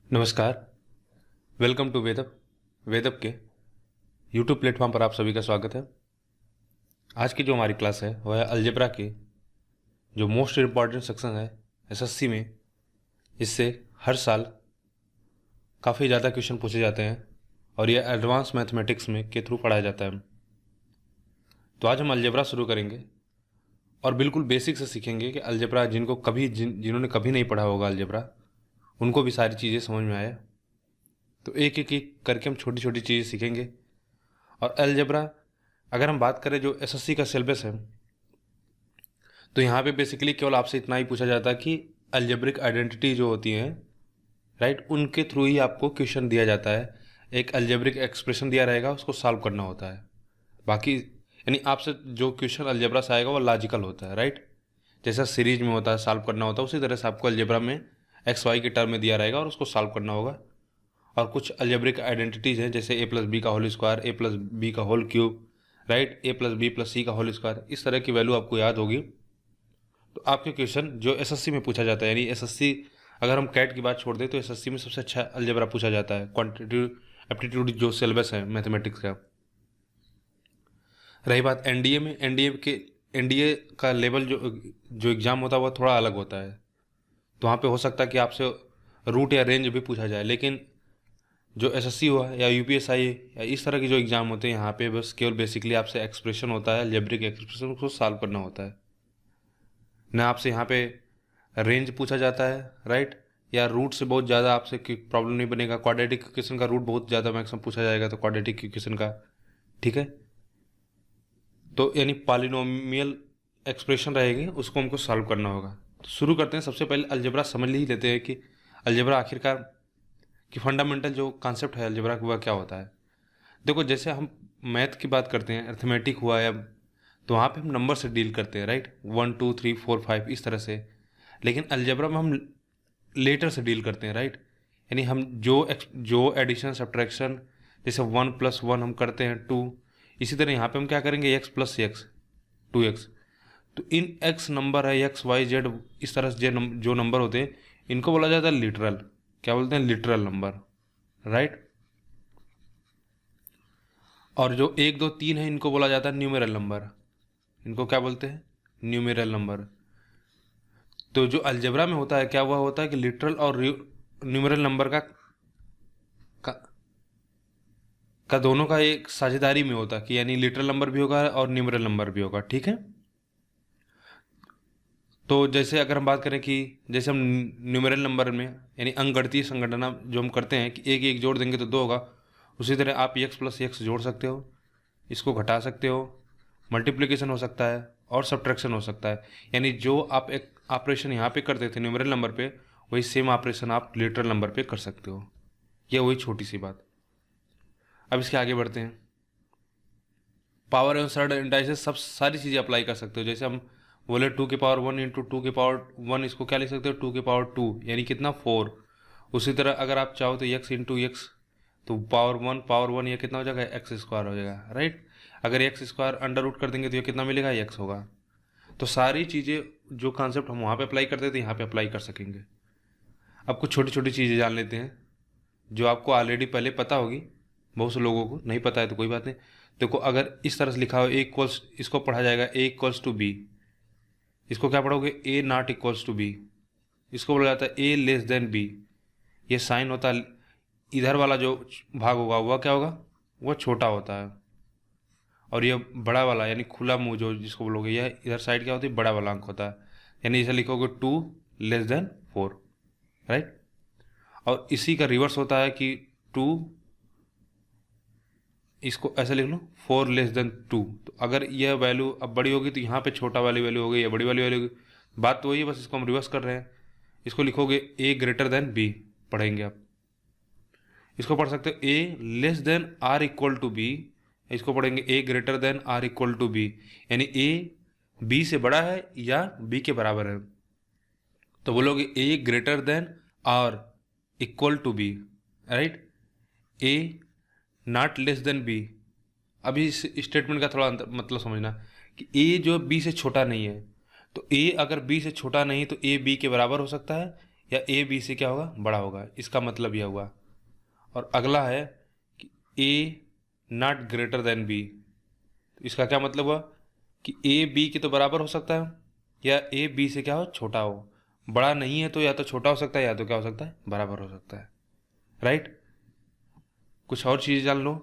नमस्कार। Welcome to वेदप के YouTube platform पर आप सभी का स्वागत है। आज की जो हमारी क्लास है वह है अलजेब्रा की जो मोस्ट इम्पॉर्टेंट सेक्शन है एसएससी में। इससे हर साल काफ़ी ज़्यादा क्वेश्चन पूछे जाते हैं और यह एडवांस मैथमेटिक्स में के थ्रू पढ़ाया जाता है। तो आज हम अलजेब्रा शुरू करेंगे और बिल्कुल बेसिक से सीखेंगे कि अलजेब्रा जिन्होंने कभी नहीं पढ़ा होगा अलजेब्रा, उनको भी सारी चीज़ें समझ में आए। तो एक एक करके हम छोटी छोटी चीज़ें सीखेंगे। और अलजेब्रा अगर हम बात करें जो एसएससी का सिलेबस है, तो यहाँ पे बेसिकली केवल आपसे इतना ही पूछा जाता है कि अलजेब्रिक आइडेंटिटी जो होती हैं, राइट, उनके थ्रू ही आपको क्वेश्चन दिया जाता है। एक अलजेब्रिक एक्सप्रेशन दिया रहेगा, उसको सॉल्व करना होता है। बाकी यानी आपसे जो क्वेश्चन अलजेब्रा से आएगा वो लॉजिकल होता है, राइट। जैसा सीरीज में होता है सॉल्व करना होता है, उसी तरह से आपको अलजेब्रा में एक्स वाई के टर्म में दिया रहेगा और उसको सॉल्व करना होगा। और कुछ अलजेब्रिक आइडेंटिटीज़ हैं जैसे ए प्लस बी का होल स्क्वायर, ए प्लस बी का होल क्यूब, राइट, ए प्लस बी प्लस सी का होल स्क्वायर। इस तरह की वैल्यू आपको याद होगी तो आपके क्वेश्चन जो एसएससी में पूछा जाता है, यानी एसएससी अगर हम कैट की बात छोड़ दें तो एसएससी में सबसे अच्छा अलजेब्रा पूछा जाता है। क्वांटिटेटिव एप्टीट्यूड जो सिलेबस है मैथमेटिक्स का। रही बात एनडीए में, एनडीए का लेवल जो एग्ज़ाम होता है वह थोड़ा अलग होता है। तो वहाँ पे हो सकता है कि आपसे रूट या रेंज भी पूछा जाए, लेकिन जो एसएससी हुआ या यूपीएसआई या इस तरह के जो एग्ज़ाम होते हैं यहाँ पे बस केवल बेसिकली आपसे एक्सप्रेशन होता है, अलजेब्रिक एक्सप्रेशन, उसको सॉल्व करना होता है। ना आपसे यहाँ पे रेंज पूछा जाता है, राइट, या रूट से बहुत ज़्यादा आपसे प्रॉब्लम नहीं बनेगा। क्वाड्रेटिक इक्वेशन का रूट बहुत ज़्यादा मैक्सिमम पूछा जाएगा, तो क्वाड्रेटिक इक्वेशन का, ठीक है। तो यानी पॉलिनोमियल एक्सप्रेशन रहेगी, उसको हमको सॉल्व करना होगा। तो शुरू करते हैं। सबसे पहले अलजेब्रा समझ ही लेते हैं कि अलजेब्रा आखिरकार कि फंडामेंटल जो कॉन्सेप्ट है अलजेब्रा का वह क्या होता है। देखो, जैसे हम मैथ की बात करते हैं, अर्थमेटिक हुआ या, तो वहाँ पे हम नंबर से डील करते हैं, राइट, 1 2 3 4 5 इस तरह से। लेकिन अलजेब्रा में हम लेटर से डील करते हैं, राइट। यानी हम जो एडिशन सब्ट्रैक्शन, जैसे 1 + 1 हम करते हैं 2, इसी तरह यहाँ पे हम क्या करेंगे x + x 2x। तो इन x नंबर है, x y z, इस तरह से जो नंबर होते हैं इनको बोला जाता है लिटरल। क्या बोलते हैं? Literal number, right. और जो 1 2 3 है इनको बोला जाता है न्यूमेरल नंबर। इनको क्या बोलते हैं? Numeral number. तो जो अलजेब्रा में होता है क्या हुआ होता है कि लिटरल और न्यूमेरल नंबर का, का दोनों का एक साझेदारी में होता है कि यानी लिटरल नंबर भी होगा और न्यूमेरल नंबर भी होगा, ठीक है। तो जैसे अगर हम बात करें कि जैसे हम न्यूमेरल नंबर में यानी अंकगणितीय संगणना जो हम करते हैं कि एक एक जोड़ देंगे तो 2 होगा, उसी तरह आप x + x जोड़ सकते हो, इसको घटा सकते हो, मल्टीप्लिकेशन हो सकता है और सब्ट्रैक्शन हो सकता है। यानी जो आप एक ऑपरेशन यहाँ पे करते थे न्यूमेरल नंबर पे, वही सेम ऑपरेशन आप लिटरल नंबर पे कर सकते हो। ये वही छोटी सी बात। अब इसके आगे बढ़ते हैं। पावर एवं सरल इंडाइसेस सब सारी चीज़ें अप्लाई कर सकते हो। जैसे हम बोले 2⁻1 × 2⁻1, इसको क्या लिख सकते हो? 2⁻2 यानी कितना? 4। उसी तरह अगर आप चाहो तो x × x, तो पावर 1 ये कितना हो जाएगा? x² हो जाएगा, राइट। अगर x² अंडर रूट कर देंगे तो ये कितना मिलेगा? x होगा। तो सारी चीज़ें जो कॉन्सेप्ट हम वहाँ पे अप्लाई करते थे यहाँ पे अप्लाई कर सकेंगे। अब कुछ छोटी छोटी चीज़ें जान लेते हैं जो आपको ऑलरेडी पहले पता होगी, बहुत से लोगों को नहीं पता है तो कोई बात नहीं। देखो, अगर इस तरह से लिखा हो a इक्वल्स, इसको पढ़ा जाएगा a = b, इसको क्या पढ़ोगे? a ≠ = b, इसको बोला जाता है a < b। ये साइन होता है, इधर वाला जो भाग होगा वह क्या होगा? वह छोटा होता है, और ये बड़ा वाला यानी खुला मुंह जो जिसको बोलोगे, यह इधर साइड क्या होती है? बड़ा वाला अंक होता है। यानी इसे लिखोगे 2 < 4, राइट। और इसी का रिवर्स होता है कि 2, इसको ऐसे लिख लो 4 < 2। तो अगर यह वैल्यू अब बड़ी होगी तो यहाँ पे छोटा वाली वैल्यू होगी, या बड़ी वाली वैल्यू होगी। बात तो वही है, बस इसको हम रिवर्स कर रहे हैं। इसको लिखोगे a < b, पढ़ेंगे आप। इसको पढ़ सकते हो a r = b, इसको पढ़ेंगे a r = b, यानी a b से बड़ा है या b के बराबर है। तो बोलोगे a r = b, right. a not < b। अभी इस स्टेटमेंट का थोड़ा मतलब समझना कि a जो b से छोटा नहीं है, तो a अगर b से छोटा नहीं तो a b के बराबर हो सकता है या ए बी से क्या होगा, बड़ा होगा। इसका मतलब यह हुआ। और अगला है कि ए नॉट ग्रेटर देन बी। इसका क्या मतलब हुआ कि ए बी के तो बराबर हो सकता है, या ए बी से क्या हो, छोटा हो। बड़ा नहीं है तो या तो छोटा हो सकता है या तो क्या हो सकता है, बराबर हो सकता है। राइट। कुछ और चीज़ जान लो।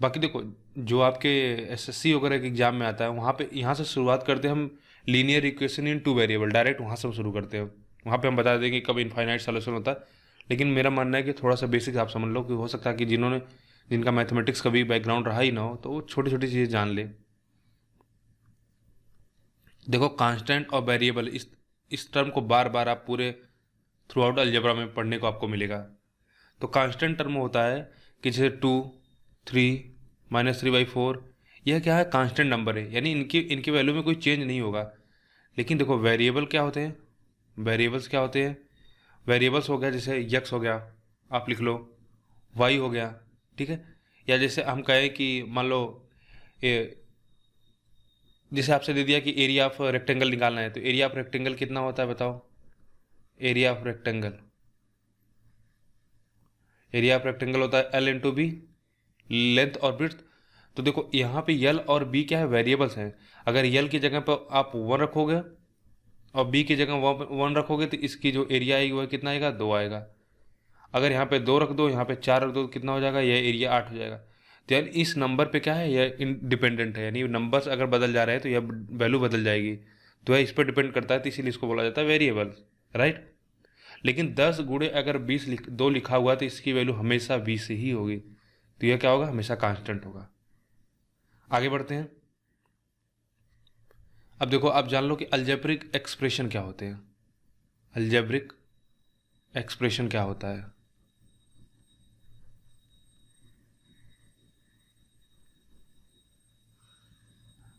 बाकी देखो, जो आपके एसएससी वगैरह के एग्जाम में आता है, वहाँ पे यहाँ से शुरुआत करते हैं हम linear equation in two variable, direct वहाँ से हम शुरू करते हैं। वहाँ पे हम बता देंगे कब इनफाइनाइट सॉल्यूशन होता है। लेकिन मेरा मानना है कि थोड़ा सा बेसिक आप समझ लो, कि हो सकता है कि जिनका मैथमेटिक्स कभी बैकग्राउंड रहा ही ना हो, तो वो छोटी छोटी चीज़ें जान ले। देखो, कांस्टेंट और वेरिएबल, इस टर्म को बार बार आप पूरे थ्रू आउट अलजेब्रा में पढ़ने को आपको मिलेगा। तो कांस्टेंट टर्म होता है कि जैसे 2, 3, -3/4, यह क्या है, कांस्टेंट नंबर है, यानी इनकी वैल्यू में कोई चेंज नहीं होगा। लेकिन देखो, वेरिएबल क्या होते हैं, वेरिएबल्स क्या होते हैं, वेरिएबल्स हो गया जैसे यक्स हो गया, आप लिख लो, वाई हो गया, ठीक है। या जैसे हम कहें कि मान लो जैसे आपसे दे दिया कि एरिया ऑफ रेक्टेंगल निकालना है, तो एरिया ऑफ रेक्टेंगल कितना होता है बताओ, area of rectangle, area of rectangle होता है एल इंटू बी, लेंथ और ब्रेड्थ। तो देखो यहाँ पे यल और बी क्या है, वेरिएबल्स हैं। अगर यल की जगह पर आप 1 रखोगे और बी की जगह 1 रखोगे, तो इसकी जो एरिया आएगी वह कितना आएगा, 2 आएगा। अगर यहाँ पे 2 रख दो, यहाँ पे 4 रख दो, तो कितना हो जाएगा, यह एरिया 8 हो जाएगा। तो यानी इस नंबर पे क्या है, यह इंडिपेंडेंट है, यानी नंबर्स अगर बदल जा रहे हैं तो यह वैल्यू बदल जाएगी। तो यह इस पर डिपेंड करता है, तो इसीलिए इसको बोला जाता है वेरिएबल। राइट। लेकिन 10 गुणे अगर 2 लिखा हुआ, तो इसकी वैल्यू हमेशा 20 ही होगी। तो यह क्या होगा, हमेशा कांस्टेंट होगा। आगे बढ़ते हैं। अब देखो, आप जान लो कि अलजेब्रिक एक्सप्रेशन क्या होते हैं। अलजेब्रिक एक्सप्रेशन क्या होता है,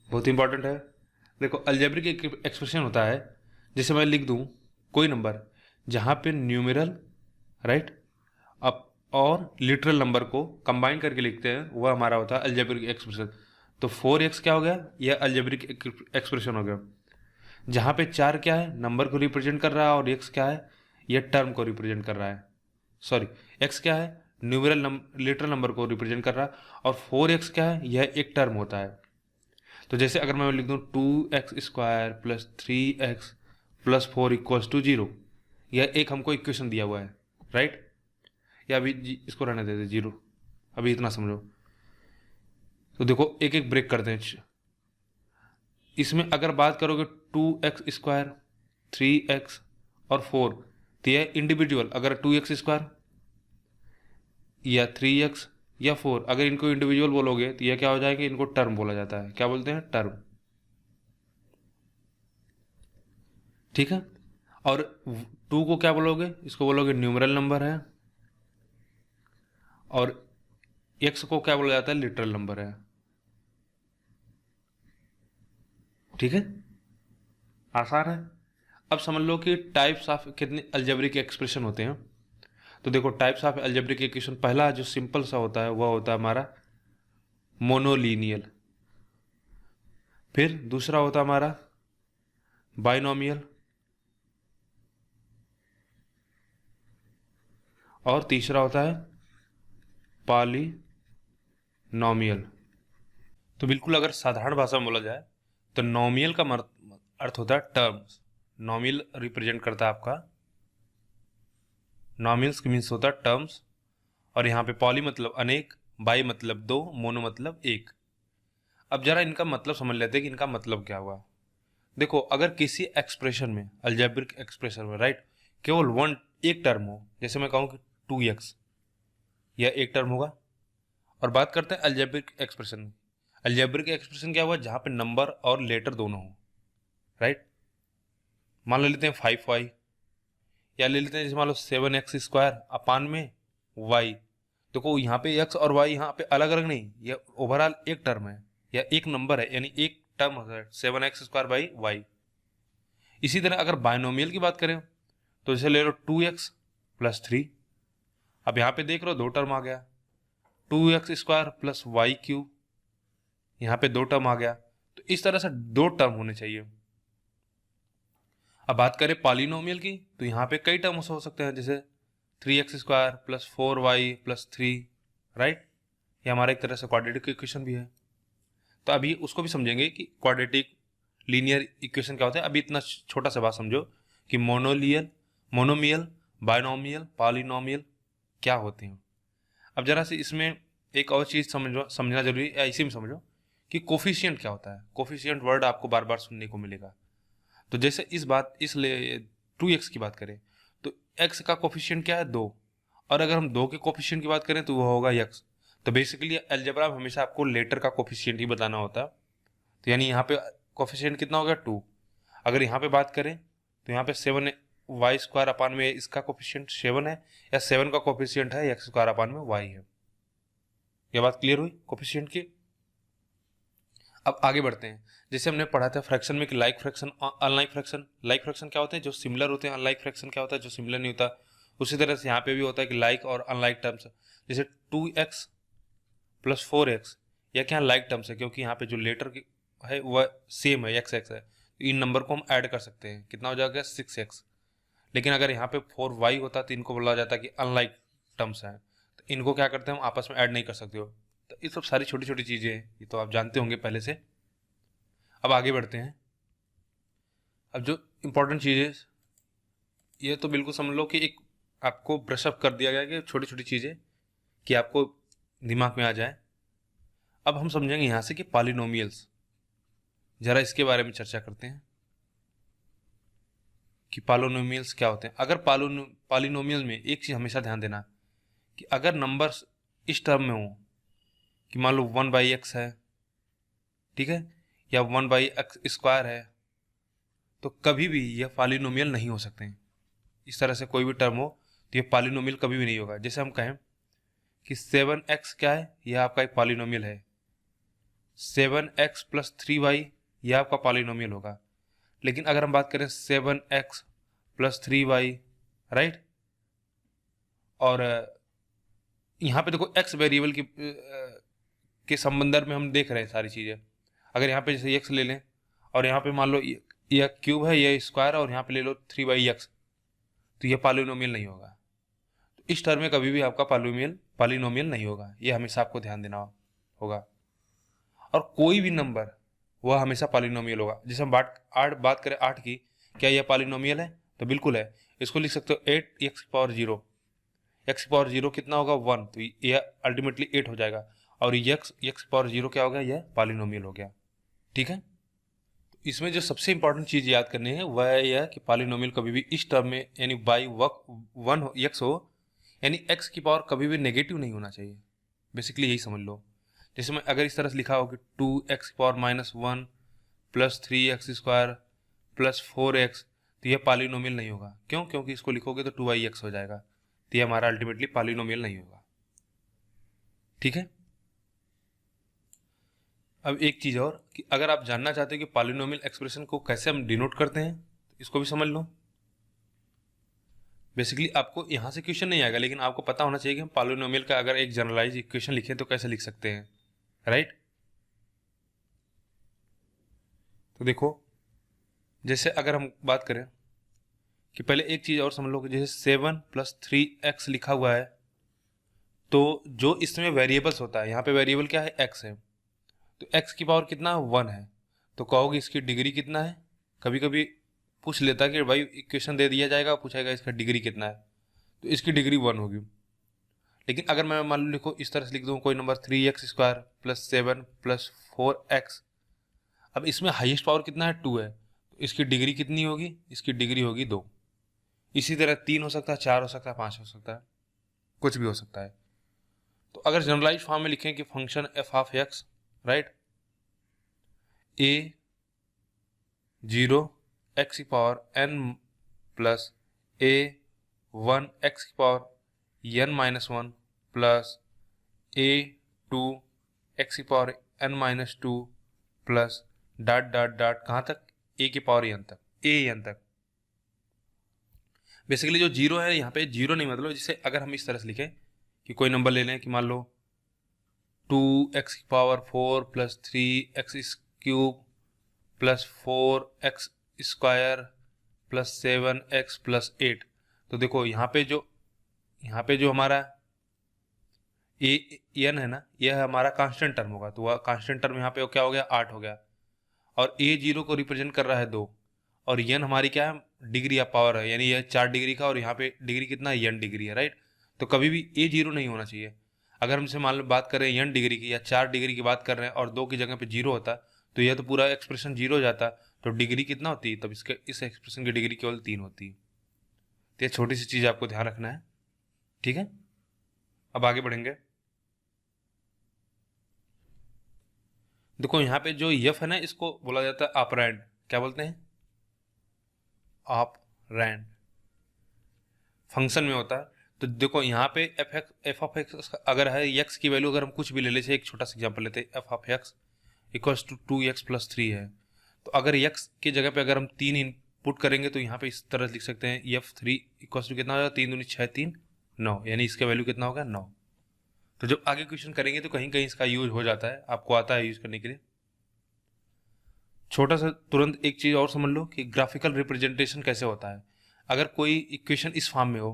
बहुत इंपॉर्टेंट है। देखो, अलजेब्रिक एक्सप्रेशन होता है, जैसे मैं लिख दूं कोई नंबर जहां पे न्यूमेरल, राइट, अब और लिटरल नंबर को कंबाइन करके लिखते हैं, वह हमारा होता है अलजेब्रिक एक्सप्रेशन। तो 4x क्या हो गया, यह अलजेब्रिक एक्सप्रेशन हो गया। जहां पे 4 क्या है, नंबर को रिप्रेजेंट कर रहा है, और x क्या है, यह टर्म को रिप्रेजेंट कर रहा है। सॉरी, x क्या है, न्यूमेरल लिटरल नंबर को रिप्रेजेंट कर रहा है, और 4x क्या है, यह एक टर्म होता है। तो जैसे अगर मैं लिख दूं 2x² + 3x + 4 = 0, यह एक हमको इक्वेशन दिया हुआ है। राइट। या अभी इसको रहने देते 0, अभी इतना समझो। तो देखो, एक एक ब्रेक करते हैं। इसमें अगर बात करोगे 2x², 3x और 4, तो यह इंडिविजुअल, अगर 2x² या 3x या 4, अगर इनको इंडिविजुअल बोलोगे तो यह क्या हो जाएंगे, इनको टर्म बोला जाता है। क्या बोलते हैं, टर्म। ठीक है। और 2 को क्या बोलोगे, इसको बोलोगे न्यूमरल नंबर है, और x को क्या बोला जाता है, लिटरल नंबर है। ठीक है, आसान है। अब समझ लो कि टाइप्स ऑफ कितने अलजेब्रिक एक्सप्रेशन होते हैं। तो देखो, टाइप्स ऑफ अलजेब्रिक इक्वेशन, पहला जो सिंपल सा होता है वह होता है हमारा मोनोलिनियल। फिर दूसरा होता है हमारा बाइनोमियल, और तीसरा होता है पॉलिनोमियल। तो बिल्कुल अगर साधारण भाषा में बोला जाए तो नोमियल का अर्थ होता है टर्म्स। नोमियल रिप्रेजेंट करता है आपका, नोमियल्स मीन्स होता है टर्म्स। और यहाँ पे पॉली मतलब अनेक, बाई मतलब 2, मोनो मतलब 1। अब जरा इनका मतलब समझ लेते हैं कि इनका मतलब क्या हुआ। देखो, अगर किसी एक्सप्रेशन में, अलजेब्रिक एक्सप्रेशन में, राइट, केवल एक टर्म हो, जैसे मैं कहूँ कि 2x, यह एक टर्म होगा। और बात करते हैं अलजेब्रिक एक्सप्रेशन। अलजेब्रिक एक्सप्रेशन क्या हुआ, जहाँ पे नंबर और लेटर दोनों हो। राइट। मान लो लेते हैं 5y, या ले लेते हैं जैसे मान लो 7x² अपान में y। देखो, यहाँ पे x और y यहाँ पे अलग अलग नहीं, यह ओवरऑल एक टर्म है, या एक नंबर है, यानी एक टर्म होता है 7x² y। इसी तरह अगर बाइनोमियल की बात करें, तो जैसे ले लो 2x + 3। अब यहाँ पे देख लो 2 टर्म आ गया, 2x² + y³, यहाँ पे 2 टर्म आ गया। तो इस तरह से 2 टर्म होने चाहिए। अब बात करें पॉलिनोमियल की, तो यहाँ पे कई टर्म्स हो सकते हैं, जैसे 3x² plus 4y plus 3, right. ये हमारा एक तरह से क्वाड्रेटिक इक्वेशन भी है। तो अभी उसको भी समझेंगे कि क्वाड्रेटिक लीनियर इक्वेशन क्या होता है। अभी इतना छोटा सा बात समझो कि मोनोमियल, बायनोमियल, पॉलिनोमियल क्या होते हैं। अब जरा से इसमें एक और चीज़ समझना जरूरी है, इसी में समझो कि कोफिशिएंट क्या होता है। कोफिशिएंट वर्ड आपको बार बार सुनने को मिलेगा। तो जैसे इसलिए 2x की बात करें तो x का कोफिशिएंट क्या है, 2। और अगर हम 2 के कोफिशिएंट की बात करें तो वो होगा x। तो बेसिकली अलजेब्रा में हमेशा आपको लेटर का कोफिशिएंट ही बताना होता है। तो यानी यहाँ पे कोफिशिएंट कितना हो गया, 2। अगर यहाँ पे बात करें तो यहाँ पे 7y² अपान में इसका कोफिशिएंट 7 है, या 7 का कोफिशिएंट है x² अपान में y है। ये बात क्लियर हुई कोफिशिएंट की। अब आगे बढ़ते हैं। जैसे हमने पढ़ा था फ्रैक्शन में कि like fraction, unlike fraction. Like fraction क्या होते हैं, जो सिमिलर होते हैं। अनलाइक फ्रैक्शन क्या होता है, जो सिमिलर नहीं होता। उसी तरह से यहाँ पे भी होता है कि लाइक और अनलाइक टर्म्स, जैसे 2x प्लस 4x, या क्या लाइक टर्म्स है, क्योंकि यहाँ पे जो लेटर है वह सेम है, x है। तो इन नंबर को हम ऐड कर सकते हैं, कितना हो जाएगा 6x। लेकिन अगर यहाँ पे 4y होता तो इनको बोला जाता कि अनलाइक टर्म्स हैं, तो इनको क्या करते हैं हम आपस में ऐड नहीं कर सकते हो। तो ये सब सारी छोटी छोटी चीज़ें हैं, ये तो आप जानते होंगे पहले से। अब आगे बढ़ते हैं। अब जो इम्पोर्टेंट चीज़ें, ये तो बिल्कुल समझ लो कि एक आपको ब्रशअप कर दिया गया कि छोटी छोटी चीज़ें कि आपको दिमाग में आ जाए। अब हम समझेंगे यहाँ से कि पॉलिनोमियल्स, ज़रा इसके बारे में चर्चा करते हैं कि पॉलिनोमियल्स क्या होते हैं। अगर पॉलिनोमियल में एक चीज़ हमेशा ध्यान देना कि अगर नंबर्स इस टर्म में हो कि मान लो 1/x है, ठीक है, या 1/x² है, तो कभी भी यह पॉलिनोमियल नहीं हो सकते हैं। इस तरह से कोई भी टर्म हो तो ये पॉलिनोमियल कभी भी नहीं होगा। जैसे हम कहें कि 7x क्या है, यह आपका एक पॉलिनोमियल है। 7x प्लस 3y यह आपका पॉलिनोमियल होगा। लेकिन अगर हम बात करें 7x प्लस 3y, राइट, और यहाँ पे देखो x वेरिएबल के संबंध में हम देख रहे हैं सारी चीज़ें। अगर यहाँ पे जैसे x ले लें और यहाँ पे मान लो यह क्यूब है, यह स्क्वायर है, और यहाँ पे ले लो 3/x, तो यह पॉलिनोमियल नहीं होगा। तो इस टर्म में कभी भी आपका पॉलिनोमियल नहीं होगा, ये हमेशा आपको ध्यान देना होगा। और कोई भी नंबर वह हमेशा पॉलिनोमियल होगा। जैसे हम बात करें 8 की, क्या यह पॉलिनोमियल है, तो बिल्कुल है। इसको लिख सकते हो 8x⁴। x⁴ कितना होगा, 1, तो यह अल्टीमेटली 8 हो जाएगा। और x⁴ क्या हो गया, यह पॉलिनोमियल हो गया। ठीक है, तो इसमें जो सबसे इंपॉर्टेंट चीज याद करनी है वह यह कि पॉलिनोमियल कभी भी इस टर्म में यानी बाई 1 x हो, यानी x की पावर कभी भी नेगेटिव नहीं होना चाहिए। बेसिकली यही समझ लो। जैसे मैं अगर इस तरह से लिखा हो कि 2x⁻⁻1 plus 3x² plus 4x, तो यह पॉलिनोमियल नहीं होगा। क्यों? क्योंकि इसको लिखोगे तो 2x हो जाएगा, तो यह हमारा अल्टीमेटली पॉलिनोमियल नहीं होगा। ठीक है, अब एक चीज़ और कि अगर आप जानना चाहते हो कि पॉलिनोमियल एक्सप्रेशन को कैसे हम डिनोट करते हैं, तो इसको भी समझ लो। बेसिकली आपको यहाँ से क्वेश्चन नहीं आएगा, लेकिन आपको पता होना चाहिए कि हम पॉलिनोमियल का अगर एक जनरलाइज इक्वेशन लिखें तो कैसे लिख सकते हैं, राइट। तो देखो, जैसे अगर हम बात करें कि पहले एक चीज़ और समझ लो कि जैसे 7 + 3x लिखा हुआ है, तो जो इसमें वेरिएबल्स होता है, यहाँ पे वेरिएबल क्या है, x है। तो x की पावर कितना, 1 है। तो कहोगे इसकी डिग्री कितना है। कभी कभी पूछ लेता कि भाई इक्वेशन दे दिया जाएगा, पूछेगा इसका डिग्री कितना है, तो इसकी डिग्री 1 होगी। लेकिन अगर मैं मान लो लिखो इस तरह से लिख दूँ कोई नंबर 3x² + 7 + 4x, अब इसमें हाईएस्ट पावर कितना है, 2 है, तो इसकी डिग्री कितनी होगी, इसकी डिग्री होगी 2। इसी तरह 3 हो सकता है, 4 हो सकता है, 5 हो सकता है, कुछ भी हो सकता है। तो अगर जनरलाइज फॉर्म में लिखें कि function f(x), right, a0 x⁻n plus a1 x⁻n-1 plus a2 x⁻n-2 plus dot dot dot कहाँ तक, a⁻n तक, an तक। बेसिकली जो जीरो है यहाँ पे जीरो नहीं, मतलब जैसे अगर हम इस तरह से लिखें कि कोई नंबर ले लें कि मान लो 2x⁴ plus 3x³ plus 4x² plus 7x plus 8। तो देखो यहाँ पे जो हमारा एन है ना, यह हमारा कांस्टेंट टर्म होगा, तो वह कांस्टेंट टर्म यहाँ पे क्या हो गया, 8 हो गया। और ए जीरो को रिप्रेजेंट कर रहा है 2, और एन हमारी क्या है, डिग्री या पावर है, यानी यह 4 डिग्री का, और यहाँ पे डिग्री कितना है, एन डिग्री है, राइट। तो कभी भी ए जीरो नहीं होना चाहिए। अगर हमसे मान लो बात कर रहे हैं एन डिग्री की या 4 डिग्री की बात कर रहे हैं और 2 की जगह पे जीरो होता, तो यह तो पूरा एक्सप्रेशन जीरो हो जाता। तो डिग्री कितना होती है, तब इस एक्सप्रेशन की डिग्री केवल 3 होती है। तो ये छोटी सी चीज आपको ध्यान रखना है, ठीक है। अब आगे बढ़ेंगे। देखो यहाँ पे जो एफ है ना, इसको बोला जाता है ऑपरेंड। क्या बोलते हैं, ऑपरेंड, फंक्शन में होता है। तो देखो यहाँ पे एफ ऑफ एक्स अगर है, एक्स की वैल्यू अगर हम कुछ भी ले लेते, एक छोटा सा एग्जांपल लेते हैं, f of x equals to 2x plus 3 है। तो अगर x की जगह पे अगर हम 3 इनपुट करेंगे तो यहाँ पे इस तरह लिख सकते हैं, f3 इक्वल्स टू कितना हो जाएगा, 3 दूनी 6, 3 9, यानी इसका वैल्यू कितना होगा, 9। तो जब आगे क्वेश्चन करेंगे तो कहीं कहीं इसका यूज हो जाता है, आपको आता है यूज करने के लिए। छोटा सा तुरंत एक चीज और समझ लो कि ग्राफिकल रिप्रेजेंटेशन कैसे होता है। अगर कोई इक्वेशन इस फॉर्म में हो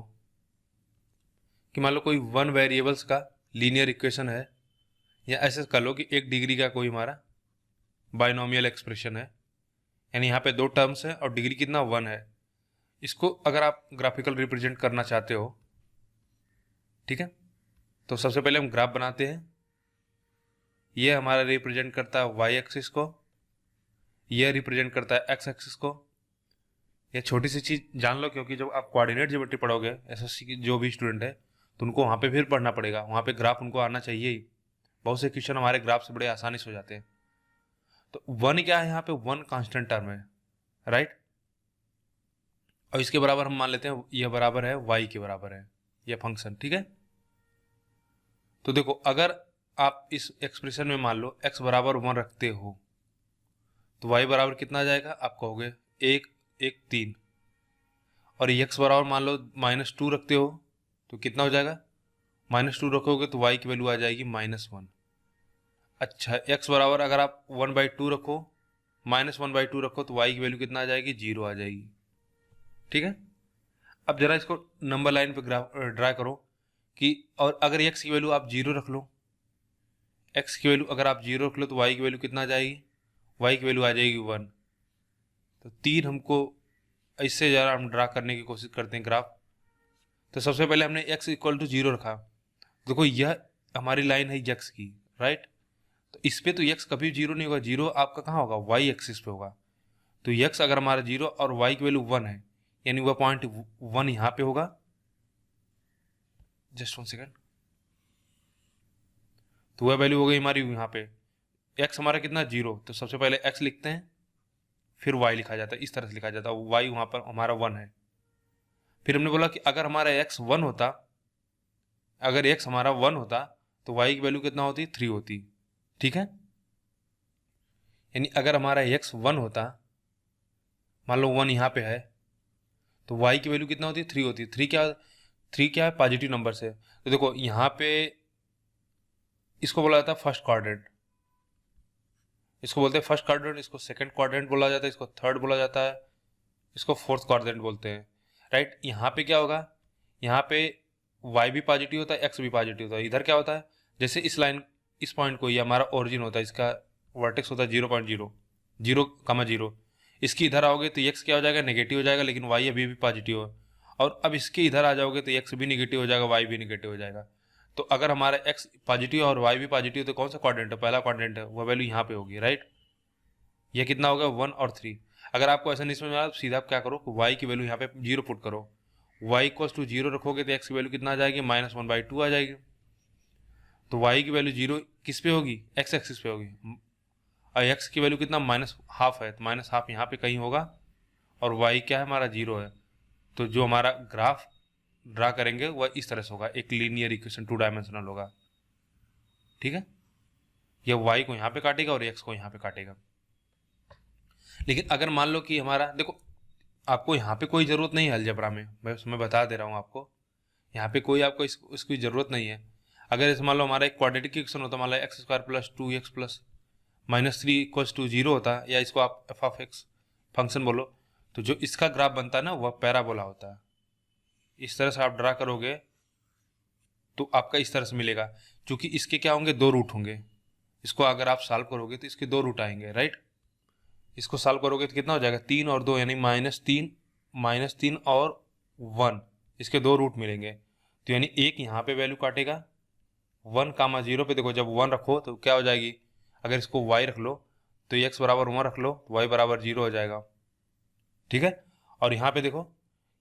कि मान लो कोई 1 वेरिएबल्स का लीनियर इक्वेशन है, या ऐसे कर लो कि 1 डिग्री का कोई हमारा बाइनोमियल एक्सप्रेशन है, यानी यहाँ पे 2 टर्म्स है और डिग्री कितना 1 है। इसको अगर आप ग्राफिकल रिप्रेजेंट करना चाहते हो, ठीक है, तो सबसे पहले हम ग्राफ बनाते हैं। ये हमारा रिप्रेजेंट करता है वाई एक्सिस को, यह रिप्रेजेंट करता है एक्स एक्सिस को। ये छोटी सी चीज जान लो, क्योंकि जब आप कोऑर्डिनेट ज्योमेट्री पढ़ोगे एसएससी की जो भी स्टूडेंट है, तो उनको वहाँ पे फिर पढ़ना पड़ेगा, वहाँ पे ग्राफ उनको आना चाहिए ही। बहुत से क्वेश्चन हमारे ग्राफ से बड़े आसानी से हो जाते हैं। तो 1 क्या है, यहाँ पे 1 कांस्टेंट टर्म है, राइट। और इसके बराबर हम मान लेते हैं यह बराबर है y के बराबर है, यह फंक्शन, ठीक है। तो देखो अगर आप इस एक्सप्रेशन में मान लो x बराबर 1 रखते हो, तो y बराबर कितना आ जाएगा, आप कहोगे 1 1 3। और x बराबर मान लो -2 रखते हो, तो कितना हो जाएगा, -2 रखोगे तो y की वैल्यू आ जाएगी -1। अच्छा, x बराबर अगर आप 1/2 रखो, -1/2 रखो, तो y की वैल्यू कितना आ जाएगी, 0 आ जाएगी, ठीक है। अब जरा इसको नंबर लाइन पे ग्राफ ड्रा करो कि, और अगर x की वैल्यू आप 0 रख लो, x की वैल्यू अगर आप 0 रख लो, तो y की वैल्यू कितना आ जाएगी, y की वैल्यू आ जाएगी 1। तो 3 हमको इससे जरा हम ड्रा करने की कोशिश करते हैं ग्राफ। तो सबसे पहले हमने x इक्वल टू 0 रखा। देखो यह हमारी लाइन है x की, राइट। तो इस पे तो x कभी 0 नहीं होगा, 0 आपका कहाँ होगा, y एक्सिस पे होगा। तो x अगर हमारा 0 और y की वैल्यू 1 है, यानी वह पॉइंट 1 यहाँ पे होगा। Just 1 second. तो वह वैल्यू हो गई हमारी यहाँ पे, x हमारा कितना 0, तो सबसे पहले x लिखते हैं, फिर y लिखा जाता है, इस तरह से लिखा जाता है, y वहाँ पर हमारा 1 है। फिर हमने बोला कि अगर हमारा x 1 होता, अगर x हमारा 1 होता, तो y की वैल्यू कितना होती, 3 होती, ठीक है। यानी अगर हमारा x 1 होता, मान लो 1 यहाँ पे है, तो y की वैल्यू कितना होती, 3 होती। 3 क्या है, पॉजिटिव नंबर से। तो देखो यहाँ पे इसको बोला जाता है फर्स्ट क्वाड्रेंट, इसको बोलते हैं फर्स्ट क्वाड्रेंट, इसको सेकंड क्वाड्रेंट बोला जाता है, इसको थर्ड बोला जाता है, इसको फोर्थ क्वाड्रेंट बोलते हैं, राइट। यहाँ पे क्या होगा, यहाँ पे y भी पॉजिटिव होता है, x भी पॉजिटिव होता है। इधर क्या होता है, जैसे इस लाइन, इस पॉइंट को, ये हमारा ओरिजिन होता है, इसका वर्टेक्स होता है 0.0 0,0। इसकी इधर आओगे तो x क्या हो जाएगा, नेगेटिव हो जाएगा, लेकिन y अभी भी पॉजिटिव है। और अब इसके इधर आ जाओगे तो x भी नेगेटिव हो जाएगा, y भी नेगेटिव हो जाएगा। तो अगर हमारा x पॉजिटिव और y भी पॉजिटिव, तो कौन सा क्वाड्रेंट है, पहला क्वाड्रेंट है, वह वैल्यू यहाँ पे होगी, राइट। यह कितना होगा, 1 और 3। अगर आपको ऐसा नहीं समझ में आ रहा, तो सीधा आप क्या करो, y की वैल्यू यहाँ पे 0 पुट करो, y इक्वल्स टू 0 रखोगे तो x की वैल्यू कितना आ जाएगी, -1/2 आ जाएगी। तो y की वैल्यू 0 किस पे होगी, x एक्सिस पे होगी, और x की वैल्यू कितना, -½ है, तो -½ यहाँ पे कहीं होगा, और y क्या है हमारा 0 है। तो जो हमारा ग्राफ ड्रा करेंगे वह इस तरह से होगा, एक लीनियर इक्वेशन 2 डायमेंशनल होगा, ठीक है। यह y को यहाँ पे काटेगा और x को यहाँ पे काटेगा। लेकिन अगर मान लो कि हमारा, देखो आपको यहाँ पे कोई ज़रूरत नहीं है अलजेब्रा में, मैं बता दे रहा हूँ आपको, यहाँ पे कोई आपको इसकी ज़रूरत नहीं है। अगर इस मान लो हमारा एक क्वाड्रेटिक इक्वेशन होता, मान लो x² + 2x + -3 = 0 होता, या इसको आप f(x) फंक्शन बोलो, तो जो इसका ग्राफ बनता है ना वह पैराबोला होता है। इस तरह से आप ड्रा करोगे तो आपका इस तरह से मिलेगा। क्योंकि इसके क्या होंगे, दो रूट होंगे। इसको अगर आप सॉल्व करोगे तो इसके दो रूट आएंगे, राइट। इसको सॉल्व करोगे तो कितना हो जाएगा, 3 और 2 यानी -3 और 1, इसके दो रूट मिलेंगे। तो यानी एक यहाँ पे वैल्यू काटेगा 1, 0 पे। देखो जब 1 रखो तो क्या हो जाएगी, अगर इसको y रख लो तो x बराबर 1 रख लो तो y बराबर 0 हो जाएगा, ठीक है। और यहाँ पे देखो,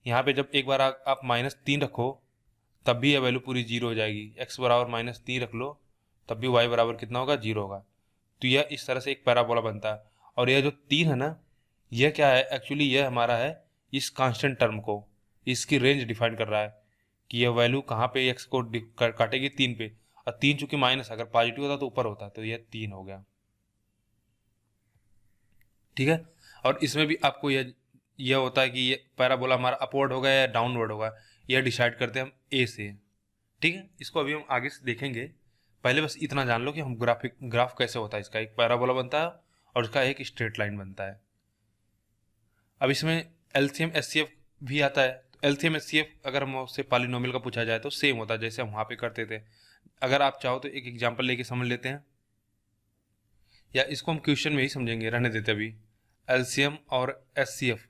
यहाँ पे जब एक बार आप -3 रखो तब भी यह वैल्यू पूरी 0 हो जाएगी। x बराबर -3 रख लो तब भी y बराबर कितना होगा, 0 होगा। तो यह इस तरह से एक पैराबोला बनता है। और यह जो 3 है ना, यह क्या है, एक्चुअली यह हमारा है इस कांस्टेंट टर्म को, इसकी रेंज डिफाइन कर रहा है कि यह वैल्यू कहाँ पे x को काटेगी, 3 पे। और 3 चूंकि माइनस, अगर पॉजिटिव होता तो ऊपर होता, तो यह 3 हो गया, ठीक है। और इसमें भी आपको यह होता है कि ये पैराबोला हमारा अपवर्ड होगा या डाउनवर्ड होगा, यह डिसाइड करते हैं हम ए से, ठीक है। इसको अभी हम आगे से देखेंगे, पहले बस इतना जान लो कि हम ग्राफ कैसे होता है इसका। एक पैराबोला बनता है और उसका एक स्ट्रेट लाइन बनता है। अब इसमें एलसीएम एचसीएफ भी आता है। तो एलसीएम एचसीएफ अगर हम उससे पॉलिनोमियल का पूछा जाए तो सेम होता है जैसे हम वहाँ पे करते थे। अगर आप चाहो तो एक एग्जाम्पल लेके समझ लेते हैं, या इसको हम क्वेश्चन में ही समझेंगे, रहने देते अभी। एलसीएम और एचसीएफ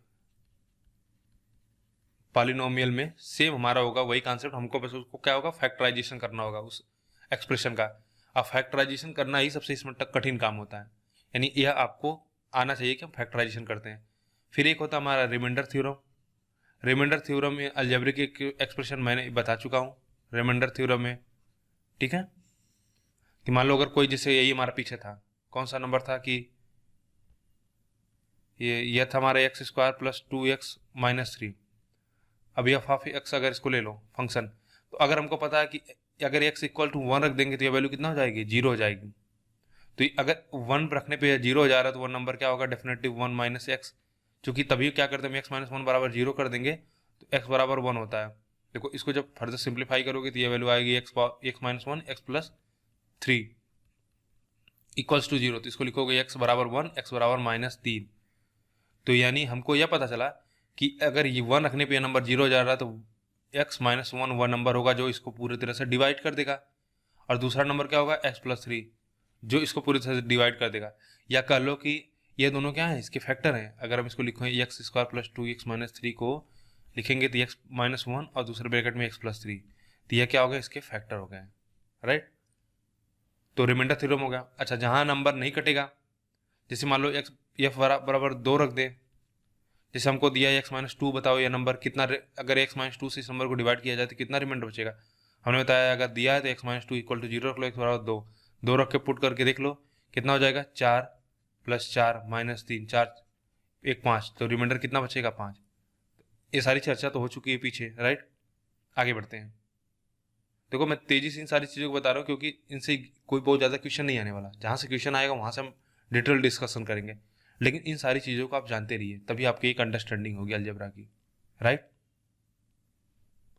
पॉलिनोमियल में सेम हमारा होगा वही कॉन्सेप्ट। हमको बस उसको क्या होगा, फैक्टराइजेशन करना होगा उस एक्सप्रेशन का। अब फैक्टराइजेशन करना ही सबसे इसमें कठिन काम होता है, यानी यह आपको आना चाहिए कि हम फैक्टराइजेशन करते हैं। फिर एक होता है हमारा रिमाइंडर थ्योरम। रिमाइंडर थ्योरम में अलजेब्रिक एक्सप्रेशन मैंने बता चुका हूँ रिमाइंडर थ्योरम में, ठीक है। कि मान लो अगर कोई, जैसे यही हमारा पीछे था, कौन सा नंबर था कि यह था हमारा x² + 2x - 3। अब एफ ऑफ एक्स अगर इसको ले लो फंक्शन, तो अगर हमको पता है कि अगर x = 1 रख देंगे तो ये वैल्यू कितना हो जाएगी, 0 हो जाएगी। तो अगर 1 रखने पे 0 हो जा रहा है तो वो नंबर क्या होगा, डेफिनेटली 1 - x। चूंकि तभी क्या करते हैं, x - 1 बराबर 0 कर देंगे तो x बराबर 1 होता है। देखो इसको जब फर्दर सिंप्लीफाई करोगे तो ये वैल्यू आएगी x - 1 x + 3 = 0। तो इसको लिखोगे x बराबर 1 x बराबर -3। तो यानी हमको यह पता चला कि अगर ये 1 रखने पे यह नंबर 0 हो जा रहा है तो x - 1 वह नंबर होगा जो इसको पूरी तरह से डिवाइड कर देगा। और दूसरा नंबर क्या होगा, x + 3, जो इसको पूरी तरह से डिवाइड कर देगा। या कह लो कि ये दोनों क्या है, इसके फैक्टर हैं। अगर हम इसको लिखें x² + 2x - 3 को लिखेंगे तो x - 1 और दूसरे ब्रैकेट में x + 3, तो यह क्या हो गया, इसके फैक्टर हो गए, राइट। तो रिमाइंडर थ्योरम हो गया। अच्छा, जहाँ नंबर नहीं कटेगा, जैसे मान लो f बराबर 2 रख दे, जैसे हमको दिया है x - 2, बताओ ये नंबर कितना, अगर x - 2 से इस नंबर को डिवाइड किया जाए तो कितना रिमाइंडर बचेगा। हमने बताया अगर दिया है तो x - 2 = 0 रख लो, x बराबर 2, 2 रख के पुट करके देख लो कितना हो जाएगा, 4 + 4 - 3, 4 1 5, तो रिमाइंडर कितना बचेगा, 5। ये सारी चर्चा तो हो चुकी है पीछे, राइट। आगे बढ़ते हैं। देखो मैं तेजी से इन सारी चीज़ों को बता रहा हूँ क्योंकि इनसे कोई बहुत ज़्यादा क्वेश्चन नहीं आने वाला। जहाँ से क्वेश्चन आएगा वहाँ से हम डिटेल डिस्कशन करेंगे, लेकिन इन सारी चीज़ों को आप जानते रहिए, तभी आपकी एक अंडरस्टैंडिंग होगी अलजेब्रा की, राइट।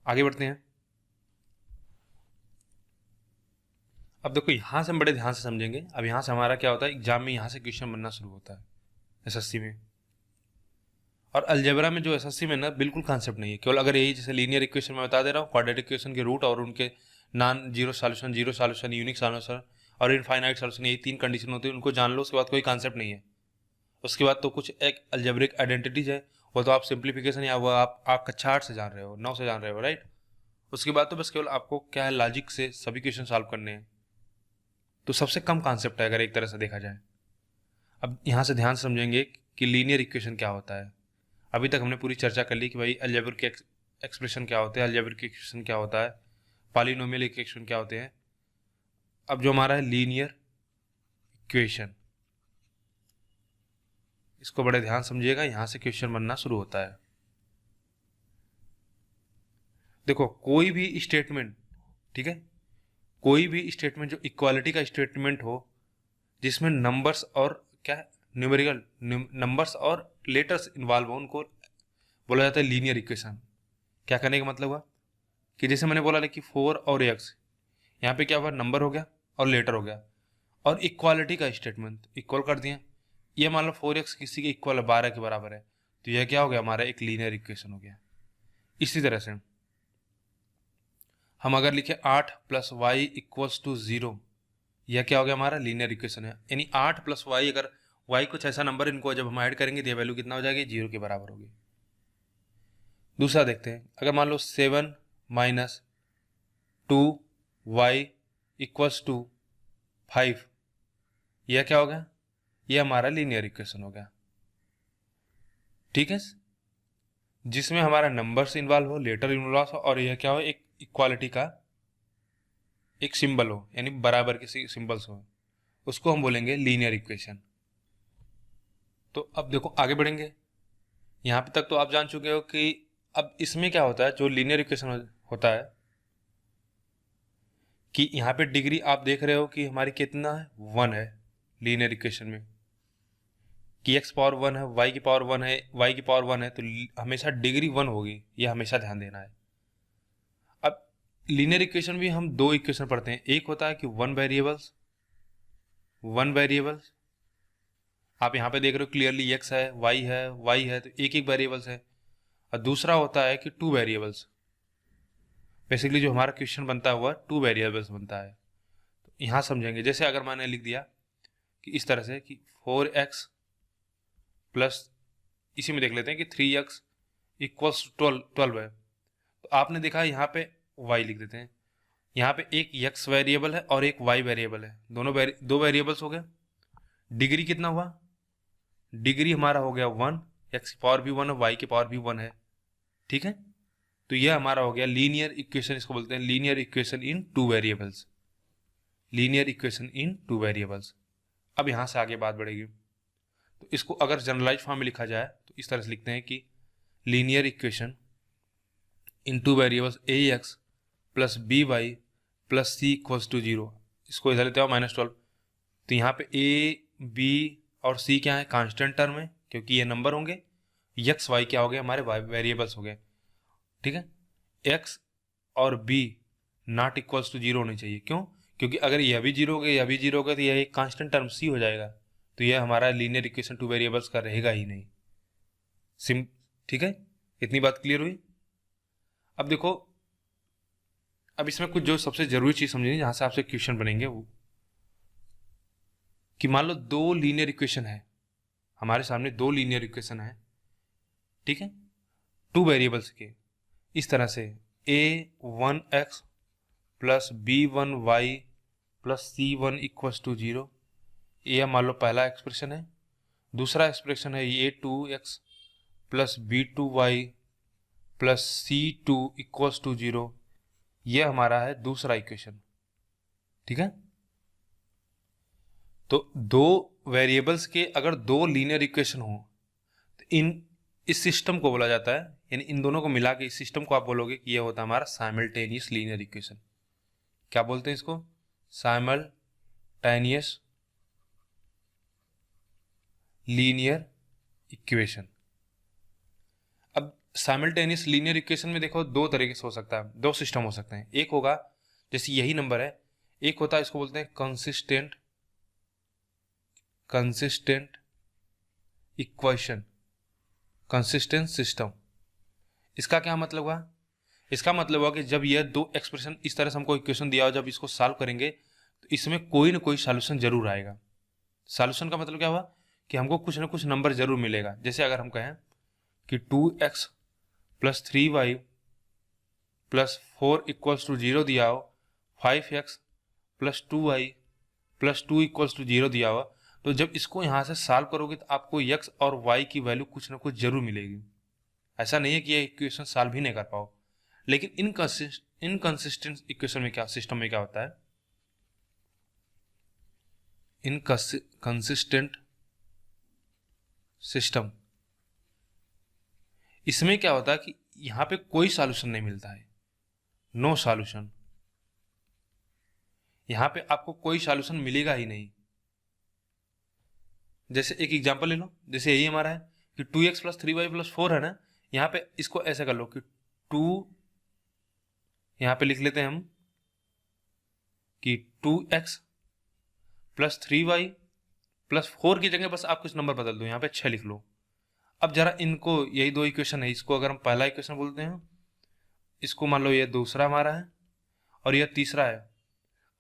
आगे बढ़ते हैं। अब देखो यहाँ से हम बड़े ध्यान से समझेंगे। अब यहाँ से हमारा क्या होता है, एग्जाम में यहाँ से क्वेश्चन बनना शुरू होता है एसएससी में। और अलजेब्रा में जो एसएससी में ना बिल्कुल कॉन्सेप्ट नहीं है, केवल अगर यही जैसे लीनियर इक्वेशन में बता दे रहा हूँ, क्वाड्रेटिक इक्वेशन के रूट और उनके non zero solution, unique solution और इनफाइनाइट सॉल्यूशन, यही 3 कंडीशन होती है, उनको जान लो, उसके बाद कोई कॉन्सेप्ट नहीं है। उसके बाद तो कुछ एक अलजेब्रिक आइडेंटिटीज है, वो तो आप सिंप्लीफिकेशन या वो आप कक्षा 8 से जान रहे हो, 9 से जान रहे हो, राइट। उसके बाद तो बस केवल आपको क्या है, लॉजिक से सभी क्वेश्चन सॉल्व करने हैं। तो सबसे कम कॉन्सेप्ट है अगर एक तरह से देखा जाए। अब यहाँ से ध्यान से समझेंगे कि लीनियर इक्वेशन क्या होता है। अभी तक हमने पूरी चर्चा कर ली कि भाई अलजेब्रिक एक्सप्रेशन क्या होते हैं, अलजेब्रिक इक्वेशन क्या होता है, पॉलिनोमियल इक्वेशन क्या होते हैं। अब जो हमारा है लीनियर इक्वेशन, इसको बड़े ध्यान समझिएगा, यहाँ से क्वेश्चन बनना शुरू होता है। देखो कोई भी स्टेटमेंट, ठीक है, कोई भी स्टेटमेंट जो इक्वालिटी का स्टेटमेंट हो, जिसमें नंबर्स और क्या न्यूमेरिकल नंबर्स और लेटर्स इन्वॉल्व हो, उनको बोला जाता है लीनियर इक्वेशन। क्या करने का मतलब हुआ कि जैसे मैंने बोला कि 4 और x, यहाँ पे क्या हुआ, नंबर हो गया और लेटर हो गया, और इक्वालिटी का स्टेटमेंट इक्वल कर दिया। ये मान लो 4x किसी के इक्वल 12 के बराबर है, तो यह क्या हो गया, हमारा एक लीनियर इक्वेशन हो गया। इसी तरह से हम अगर लिखे 8 + y = 0, यह क्या हो गया, हमारा लीनियर इक्वेशन है। यानी 8 + y, अगर y कुछ ऐसा नंबर, इनको जब हम ऐड करेंगे तो ये वैल्यू कितना हो जाएगी, 0 के बराबर होगी। दूसरा देखते हैं, अगर मान लो 7 - 2y = 5, यह क्या हो गया, यह हमारा लीनियर इक्वेशन हो गया। ठीक है, जिसमें हमारा नंबर्स इन्वॉल्व हो, लेटर इन्वॉल्व हो, और यह क्या हो, एक इक्वालिटी का एक सिंबल हो, यानी बराबर के सिंबल्स हो, उसको हम बोलेंगे लीनियर इक्वेशन। तो अब देखो आगे बढ़ेंगे। यहाँ पे तक तो आप जान चुके हो कि अब इसमें क्या होता है, जो लीनियर इक्वेशन होता है, कि यहाँ पे डिग्री आप देख रहे हो कि हमारी कितना है, 1 है लीनियर इक्वेशन में, कि x पावर 1 है, y की पावर 1 है, y की पावर 1 है, तो हमेशा डिग्री 1 होगी, ये हमेशा ध्यान देना है। अब लीनियर इक्वेशन भी हम दो इक्वेशन पढ़ते हैं, एक होता है कि वन वेरिएबल्स, आप यहाँ पे देख रहे हो क्लियरली x है, y है, तो एक एक वेरिएबल्स है। और दूसरा होता है कि 2 वेरिएबल्स, बेसिकली जो हमारा क्वेश्चन बनता है वह 2 वेरिएबल्स बनता है। तो यहाँ समझेंगे, जैसे अगर मैंने लिख दिया कि इस तरह से कि 4x प्लस, इसी में देख लेते हैं कि 3x = 12 है, तो आपने देखा यहाँ पे y लिख देते हैं। यहाँ पे एक x वेरिएबल है और एक y वेरिएबल है, दो वेरिएबल्स हो गए। डिग्री कितना हुआ, डिग्री हमारा हो गया 1, x की पावर भी 1 है, y की पावर भी 1 है। ठीक है, तो यह हमारा हो गया लीनियर इक्वेशन, इसको बोलते हैं linear equation in 2 variables, linear equation in 2 variables. अब यहाँ से आगे बात बढ़ेगी, तो इसको अगर जनरलाइज फॉर्म में लिखा जाए तो इस तरह से लिखते हैं कि linear equation in 2 variables ax + by + c = 0। इसको इधर लेते हो -12, तो यहाँ पे a b और c क्या है, कांस्टेंट टर्म है, क्योंकि ये नंबर होंगे। x y क्या हो गए, हमारे वेरिएबल्स हो गए। ठीक है, x और b ≠ 0 होनी चाहिए, क्यों, क्योंकि अगर यह भी 0 हो गया, यह भी 0 हो गया, तो यह एक कांस्टेंट टर्म c हो जाएगा, तो यह हमारा लीनियर इक्वेशन 2 वेरिएबल्स का रहेगा ही नहीं। ठीक है, इतनी बात क्लियर हुई। अब देखो, अब इसमें कुछ जो सबसे जरूरी चीज समझनी, जहां से आपसे क्वेश्चन बनेंगे, वो कि मान लो दो लीनियर इक्वेशन है हमारे सामने, दो लीनियर इक्वेशन है, ठीक है, 2 वेरिएबल्स के, इस तरह से a1x + b1y + c1 = 0, ये मान लो पहला एक्सप्रेशन है। दूसरा एक्सप्रेशन है a2x + b2y + c2 = 0, यह हमारा है दूसरा इक्वेशन। ठीक है, तो दो वेरिएबल्स के अगर दो लीनियर इक्वेशन हो तो इस सिस्टम को बोला जाता है, यानी इन दोनों को मिला के इस सिस्टम को आप बोलोगे कि यह होता है हमारा साइमल्टेनियस लीनियर इक्वेशन। क्या बोलते हैं इसको, साइमल्टेनियस लीनियर इक्वेशन। अब साइमल्टेनियस लीनियर इक्वेशन में देखो दो तरीके से हो सकता है, दो सिस्टम हो सकते हैं। एक होगा जैसे यही नंबर है, एक होता है इसको बोलते हैं कंसिस्टेंट इक्वेशन, कंसिस्टेंट सिस्टम। इसका क्या मतलब हुआ, इसका मतलब हुआ कि जब यह दो एक्सप्रेशन इस तरह से हमको इक्वेशन दिया हो, जब इसको सॉल्व करेंगे तो इसमें कोई ना कोई सॉल्यूशन जरूर आएगा। सॉल्यूशन का मतलब क्या हुआ कि हमको कुछ ना कुछ नंबर जरूर मिलेगा। जैसे अगर हम कहें कि 2x + 3y + 4 = 0 दिया हो, 5x + 2y + 2 = 0 दिया हुआ, तो जब इसको यहाँ से सॉल्व करोगे तो आपको x और y की वैल्यू कुछ ना कुछ जरूर मिलेगी। ऐसा नहीं है कि ये इक्वेशन सॉल्व ही नहीं कर पाओ, लेकिन इनकंसिस्टेंट इक्वेशन में क्या, सिस्टम में क्या होता है, इनकंसिस्टेंट सिस्टम, इसमें क्या होता है कि यहां पे कोई सॉल्यूशन नहीं मिलता है, नो सॉल्यूशन, यहां पे आपको कोई सॉल्यूशन मिलेगा ही नहीं। जैसे एक एग्जांपल ले लो, जैसे यही हमारा है कि 2x + 3y + 4 है ना, यहाँ पे इसको ऐसे कर लो कि 2, यहाँ पे लिख लेते हैं हम कि 2x + 3y + 4 की जगह बस आप कुछ नंबर बदल दो, यहाँ पे 6 लिख लो। अब जरा इनको, यही दो इक्वेशन है, इसको अगर हम पहला इक्वेशन बोलते हैं, इसको मान लो ये दूसरा हमारा है और यह तीसरा है।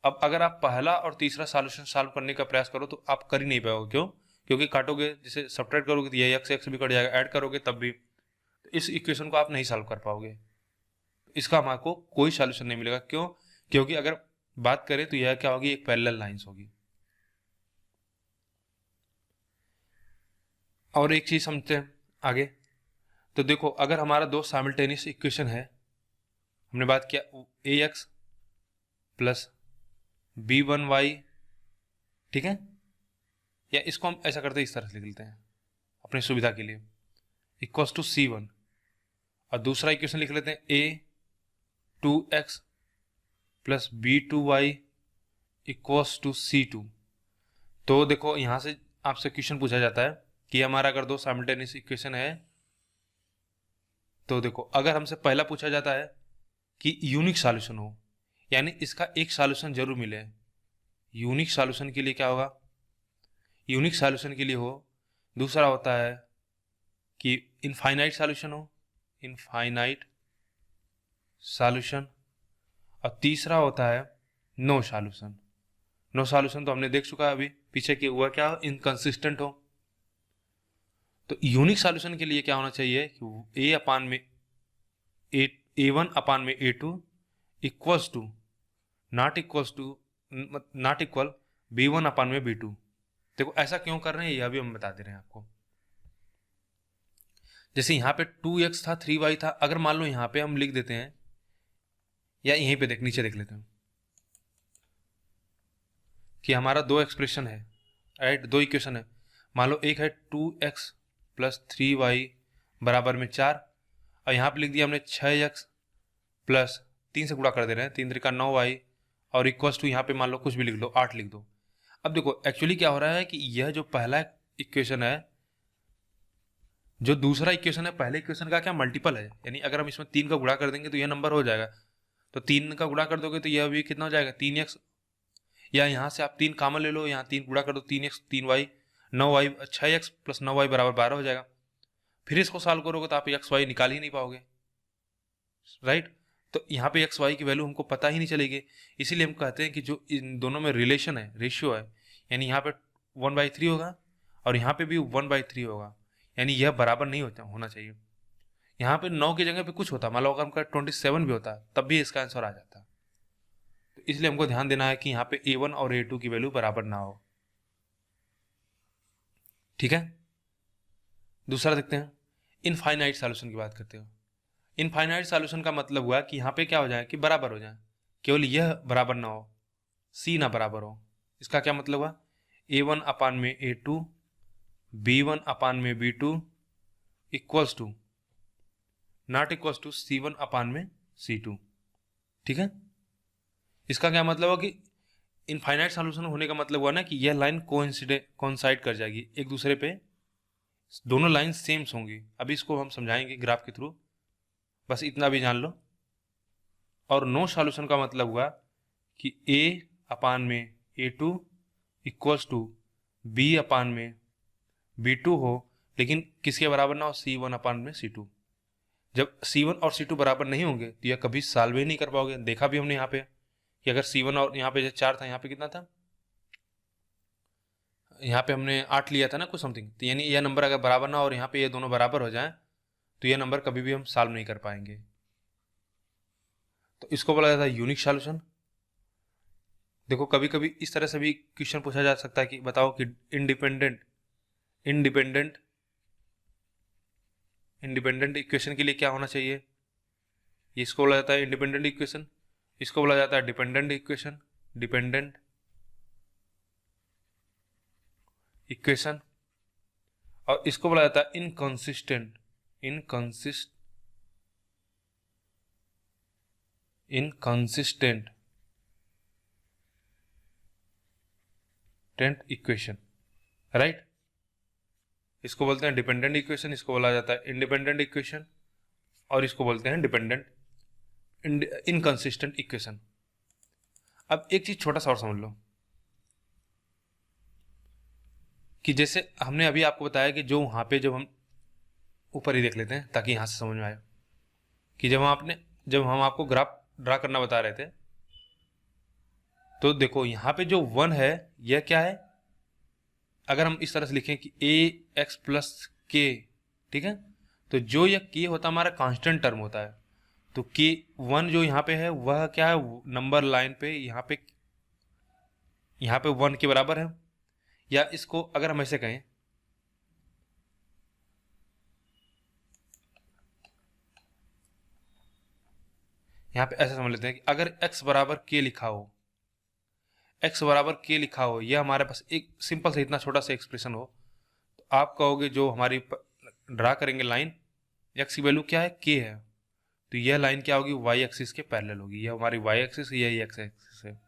अब अगर आप पहला और तीसरा सॉल्यूशन सॉल्व करने का प्रयास करो तो आप कर ही नहीं पाओगे। क्यों? क्योंकि काटोगे, जैसे सब्ट्रैक्ट करोगे तो ये एक्स भी कट जाएगा, ऐड करोगे तब भी, तो इस इक्वेशन को आप नहीं सॉल्व कर पाओगे। इसका हमारे कोई सॉल्यूशन नहीं मिलेगा। क्यों? क्योंकि अगर बात करें तो यह क्या होगी, एक पैरेलल लाइंस होगी। और एक चीज समझते हैं आगे। तो देखो, अगर हमारा दो साइमल्टेनियस इक्वेशन है, हमने बात किया A X plus B one Y, ठीक है, या इसको हम ऐसा करते हैं, इस तरह से लिख लेते हैं अपनी सुविधा के लिए, इक्वल्स टू सी वन, और दूसरा इक्वेशन लिख लेते हैं A two X plus B two Y equals to C two. तो देखो, यहां से आपसे क्वेश्चन पूछा जाता है कि हमारा अगर दो साइमल्टेनियस इक्वेशन है, तो देखो अगर हमसे पहला पूछा जाता है कि यूनिक सॉल्यूशन हो, यानी इसका एक सॉल्यूशन जरूर मिले। यूनिक सॉल्यूशन के लिए क्या होगा, यूनिक सॉल्यूशन के लिए हो, दूसरा होता है कि इनफाइनाइट सॉल्यूशन हो, इनफाइनाइट सॉल्यूशन, और तीसरा होता है नो सॉल्यूशन। नो सॉल्यूशन तो हमने देख चुका है अभी पीछे, कि हुआ क्या, इनकंसिस्टेंट हो। तो यूनिक सॉल्यूशन के लिए क्या होना चाहिए कि ए अपान में ए वन अपान में A two equals to not equal B one upon में बी टू। देखो ऐसा क्यों कर रहे हैं यह भी हम बता दे रहे हैं आपको। जैसे यहाँ पे 2x था 3y था, अगर मान लो यहाँ पे हम लिख देते हैं, या यहीं पे नीचे देख लेते हैं कि हमारा दो एक्सप्रेशन है, राइट, दो इक्वेशन है। मान लो एक है 2x प्लस 3y बराबर में 4, और यहाँ पे लिख दिया हमने 6x प्लस 3 से गुणा कर दे रहे हैं, 3 3 9y, और इक्वल्स टू यहाँ पे मान लो कुछ भी लिख लो, 8 लिख दो। अब देखो एक्चुअली क्या हो रहा है कि यह जो पहला इक्वेशन है, जो दूसरा इक्वेशन है पहले इक्वेशन का क्या मल्टीपल है, यानी अगर हम इसमें 3 का गुणा कर देंगे तो यह नंबर हो जाएगा। तो 3 का गुणा कर दोगे तो यह भी कितना हो जाएगा, 3x, या यहाँ से आप 3 कॉमन ले लो, यहाँ 3 गुणा कर दो, 3x 3y 9y 6x plus 9y बराबर 12 हो जाएगा। फिर इसको सॉल्व करोगे तो आप एक्स वाई निकाल ही नहीं पाओगे, राइट। तो यहाँ पे एक्स वाई की वैल्यू हमको पता ही नहीं चलेगी। इसीलिए हम कहते हैं कि जो इन दोनों में रिलेशन है, रेशियो है, यानी यहाँ पे 1/3 होगा और यहाँ पे भी 1/3 होगा, यानी यह बराबर नहीं होना चाहिए। यहाँ पे 9 की जगह पे कुछ होता, मान लो अगर हमका 27 भी होता तब भी इसका आंसर आ जाता। तो इसलिए हमको ध्यान देना है कि यहाँ पे A1 और A2 की वैल्यू बराबर ना हो, ठीक है। दूसरा देखते हैं, इनफाइनाइट सॉल्यूशन की बात करते हो। इनफाइनाइट सॉल्यूशन का मतलब हुआ कि यहाँ पे क्या हो जाए कि बराबर हो जाए, केवल यह बराबर ना हो, सी ना बराबर हो। इसका क्या मतलब हुआ, A1 अपान में A2 B1 अपान में B2 equals to not equals to C1 upon में C2, ठीक है। इसका क्या मतलब हुआ कि इनफाइनाइट सॉल्यूशन होने का मतलब हुआ ना कि यह लाइन कोइंसाइड कर जाएगी एक दूसरे पे, दोनों लाइन सेम होंगी। अभी इसको हम समझाएंगे ग्राफ के थ्रू, बस इतना भी जान लो। और नो सॉल्यूशन का मतलब हुआ कि A अपान में A2 इक्वल्स टू B अपान में B2 हो, लेकिन किसके बराबर ना हो, C1 अपान में C2। जब C1 और C2 बराबर नहीं होंगे तो यह कभी सॉल्व ही नहीं कर पाओगे। देखा भी हमने यहाँ पे कि अगर C1 और यहाँ पे 4 था, यहाँ पे कितना था, यहाँ पे हमने 8 लिया था ना कुछ समथिंग, तो यानी यह नंबर अगर बराबर ना हो और यहाँ पे ये दोनों बराबर हो जाए तो यह नंबर कभी भी हम सॉल्व नहीं कर पाएंगे। तो इसको बोला जाता है यूनिक सॉल्यूशन। देखो कभी कभी इस तरह से भी क्वेश्चन पूछा जा सकता है कि बताओ कि इंडिपेंडेंट इक्वेशन के लिए क्या होना चाहिए। इसको बोला जाता है इंडिपेंडेंट इक्वेशन, इसको बोला जाता है डिपेंडेंट इक्वेशन, और इसको बोला जाता है इनकंसिस्टेंट इक्वेशन, राइट। इसको बोलते हैं डिपेंडेंट इक्वेशन, इसको बोला जाता है इंडिपेंडेंट इक्वेशन, और इसको बोलते हैं इनकंसिस्टेंट इक्वेशन। अब एक चीज छोटा सा और समझ लो कि जैसे हमने अभी आपको बताया कि जो वहां पे जब हम ऊपर ही देख लेते हैं ताकि यहाँ से समझ में आए कि जब हम आपको ग्राफ ड्रा करना बता रहे थे, तो देखो यहाँ पे जो 1 है यह क्या है, अगर हम इस तरह से लिखें कि ए एक्स प्लस के, ठीक है, तो जो यह के होता है हमारा कांस्टेंट टर्म होता है। तो के 1 जो यहाँ पे है वह क्या है, नंबर लाइन पे यहाँ पे 1 के बराबर है। या इसको अगर हम ऐसे कहें, यहाँ पे ऐसे समझ लेते हैं कि अगर x बराबर के लिखा हो, x बराबर के लिखा हो, यह हमारे पास एक सिंपल से इतना छोटा सा एक्सप्रेशन हो, तो आप कहोगे जो हमारी ड्रा करेंगे लाइन, x की वैल्यू क्या है, k है, तो यह लाइन क्या होगी, y एक्सिस के पैरेलल होगी। यह हमारी y एक्सिस, यही x एक्सिस है,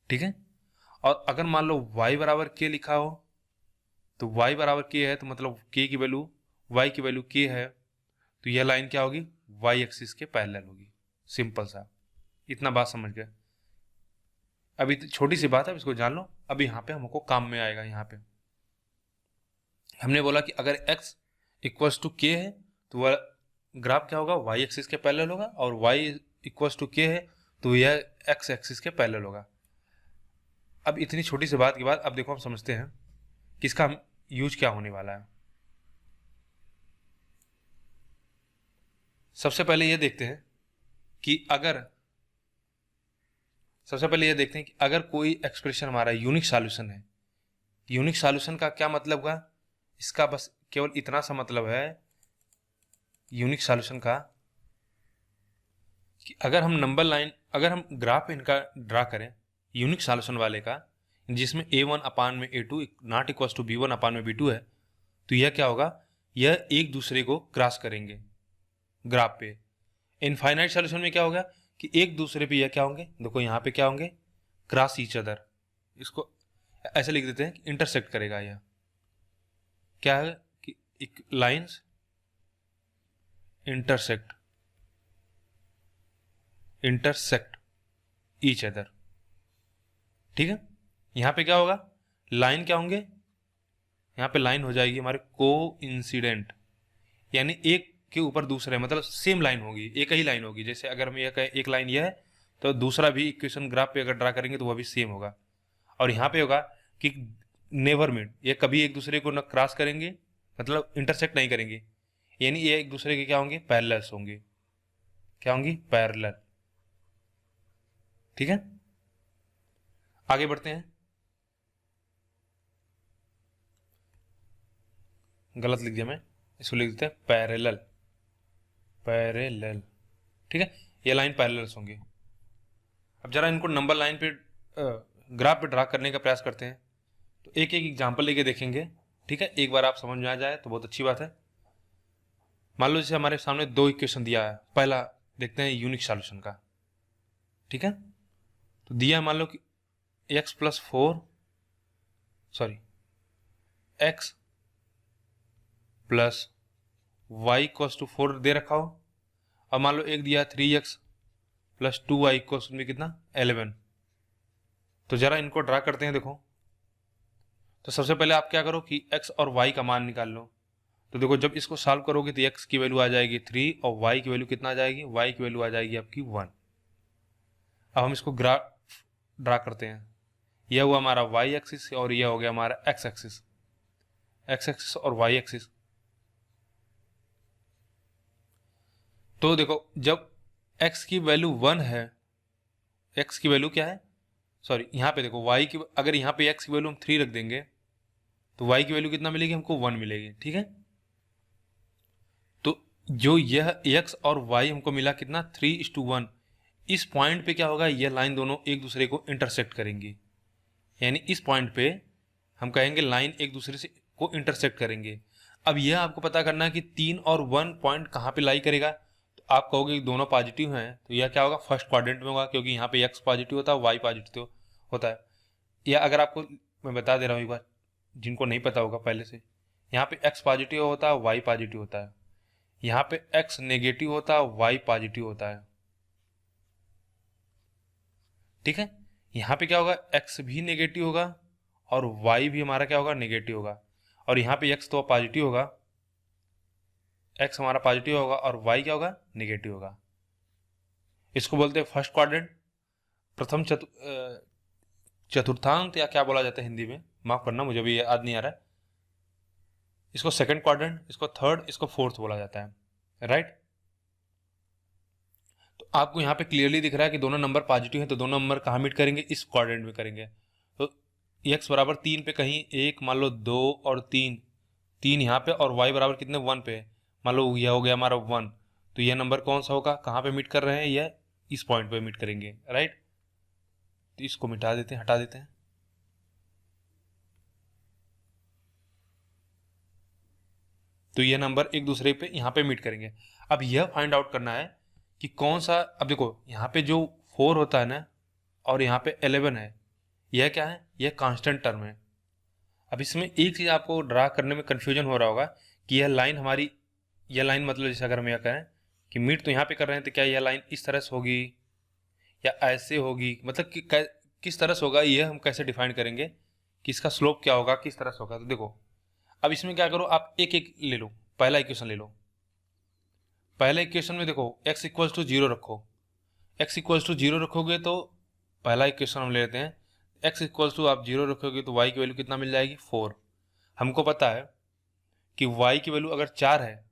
ठीक है। और अगर मान लो y बराबर k लिखा हो, तो y बराबर k है, तो मतलब k की वैल्यू, y की वैल्यू k है, तो यह लाइन क्या होगी, y एक्सिस के पैरेलल होगी। सिंपल सा, इतना बात समझ गए। अभी तो छोटी सी बात है, इसको जान लो, अभी यहाँ पे हमको काम में आएगा। यहाँ पे हमने बोला कि अगर x इक्वल्स टू के है तो वह ग्राफ क्या होगा, y एक्सिस के पैरेलल होगा, और y इक्वल्स टू के है तो यह x एक्सिस के पैरेलल होगा। अब इतनी छोटी सी बात के बाद अब देखो हम समझते हैं कि इसका यूज क्या होने वाला है। सबसे पहले ये देखते हैं कि अगर कोई एक्सप्रेशन हमारा यूनिक सॉल्यूशन है। यूनिक सॉल्यूशन का क्या मतलब हुआ, इसका बस केवल इतना सा मतलब है यूनिक सॉल्यूशन का कि अगर हम ग्राफ इनका ड्रा करें यूनिक सॉल्यूशन वाले का, जिसमें a1 अपान में a2 not equals to b1 upon में b2 है, तो यह क्या होगा, यह एक दूसरे को क्रॉस करेंगे ग्राफ पे। इनफाइनाइट सॉल्यूशन में क्या होगा कि एक दूसरे पे यह क्या होंगे, देखो यहाँ पे क्या होंगे, क्रॉस ईच अदर। इसको ऐसे लिख देते हैं कि इंटरसेक्ट करेगा। यह क्या है कि एक लाइंस इंटरसेक्ट ईच अदर, ठीक है। यहाँ पे क्या होगा, लाइन क्या होंगे, यहाँ पे लाइन हो जाएगी हमारे को इंसिडेंट, यानी एक के ऊपर दूसरे, मतलब सेम लाइन होगी, एक ही लाइन होगी। जैसे अगर हम ये कहें एक लाइन ये है, तो दूसरा भी इक्वेशन ग्राफ पे अगर ड्रा करेंगे तो वह भी सेम होगा। और यहाँ पे होगा कि नेवर मीट, ये कभी एक दूसरे को न क्रॉस करेंगे, मतलब इंटरसेक्ट नहीं करेंगे, यानी ये एक दूसरे के क्या होंगे, पैरेलल्स होंगे। क्या होंगी, पैरेलल, ठीक है। आगे बढ़ते हैं, गलत लिख दिया मैं, इसको लिख देते हैं पैरेलल, ठीक है। ये लाइन पैरेलल्स होंगे। अब जरा इनको नंबर लाइन पे ग्राफ पे ड्रा करने का प्रयास करते हैं, तो एक एक एग्जांपल लेके देखेंगे, ठीक है। एक बार आप समझ में आ जाए तो बहुत अच्छी बात है। मान लो जैसे हमारे सामने दो इक्वेशन दिया है, पहला देखते हैं यूनिक सॉल्यूशन का, ठीक है। तो दिया मान लो कि x plus 4 x plus y equals to 4 दे रखा हो, और मान लो एक दिया 3x प्लस 2y इक्वल्स में कितना 11। तो जरा इनको ड्रा करते हैं। देखो, तो सबसे पहले आप क्या करो कि x और y का मान निकाल लो। तो देखो जब इसको सॉल्व करोगे तो x की वैल्यू आ जाएगी 3 और y की वैल्यू कितना आ जाएगी, y की वैल्यू आ जाएगी आपकी 1। अब हम इसको ग्राफ ड्रा करते हैं। यह हुआ हमारा y एक्सिस और यह हो गया हमारा x एक्सिस और y एक्सिस। तो देखो जब x की वैल्यू 1 है, x की वैल्यू क्या है, यहाँ पे देखो y की, अगर यहाँ पे x की वैल्यू हम 3 रख देंगे तो y की वैल्यू कितना मिलेगी, हमको 1 मिलेगी, ठीक है। तो जो यह x और y हमको मिला कितना 3:1, इस पॉइंट पे क्या होगा, यह लाइन दोनों एक दूसरे को इंटरसेक्ट करेंगी, यानी इस पॉइंट पे हम कहेंगे लाइन एक दूसरे से को इंटरसेक्ट करेंगे। अब यह आपको पता करना है कि 3 और 1 पॉइंट कहाँ पे लाई करेगा। तो आप कहोगे दोनों पॉजिटिव हैं, तो यह क्या होगा, फर्स्ट क्वाड्रेंट में होगा, क्योंकि यहाँ पे x पॉजिटिव होता है, y पॉजिटिव होता है। या अगर आपको मैं बता दे रहा हूँ एक बार, जिनको नहीं पता होगा पहले से, यहाँ पे x पॉजिटिव होता है, y पॉजिटिव होता है। यहाँ पे x नेगेटिव होता है, y पॉजिटिव होता है, ठीक है। यहाँ पे क्या होगा, x भी नेगेटिव होगा और y भी हमारा क्या होगा, नेगेटिव होगा। और यहाँ पे x तो पॉजिटिव होगा एक्स हमारा पॉजिटिव होगा और वाई क्या होगा, निगेटिव होगा। इसको बोलते हैं फर्स्ट क्वाड्रेंट, प्रथम चतुर्थांश, या क्या बोला जाता है हिंदी में, माफ करना मुझे भी याद नहीं आ रहा है। इसको सेकंड क्वाड्रेंट, इसको थर्ड, इसको फोर्थ बोला जाता है, राइट। तो आपको यहाँ पे क्लियरली दिख रहा है कि दोनों नंबर पॉजिटिव हैं, तो दोनों नंबर कहाँ मीट करेंगे, इस क्वाड्रेंट में करेंगे। तो x बराबर 3 पे कहीं एक, मान लो 2 और 3, 3 यहाँ पे, और y बराबर कितने, 1 पे, मान लो यह हो गया हमारा 1, तो यह नंबर कौन सा होगा, कहाँ पे मीट कर रहे हैं, यह इस पॉइंट पे मीट करेंगे, राइट। तो इसको मिटा देते हैं, हटा देते हैं। तो ये नंबर एक दूसरे पे यहाँ पे मीट करेंगे। अब यह फाइंड आउट करना है कि कौन सा, अब देखो यहाँ पे जो 4 होता है ना, और यहाँ पे 11 है, यह क्या है, यह कांस्टेंट टर्म है। अब इसमें एक चीज़ आपको ड्रा करने में कन्फ्यूजन हो रहा होगा कि यह लाइन हमारी, यह लाइन मतलब जैसे अगर हम यह कहें कि मीट तो यहाँ पे कर रहे हैं, तो क्या यह लाइन इस तरह से होगी या ऐसे होगी, मतलब कि किस तरह से होगा, यह हम कैसे डिफाइन करेंगे कि इसका स्लोप क्या होगा, किस तरह से होगा। तो देखो अब इसमें क्या करो, आप एक एक ले लो, पहला इक्वेशन ले लो। पहले इक्वेशन में देखो x इक्वल्स टू 0 रखो, x इक्वल्स टू 0 रखोगे तो पहला इक्वेशन हम ले लेते हैं, x इक्वल्स टू आप 0 रखोगे तो y की वैल्यू कितना मिल जाएगी, 4। हमको पता है कि y की वैल्यू अगर 4 है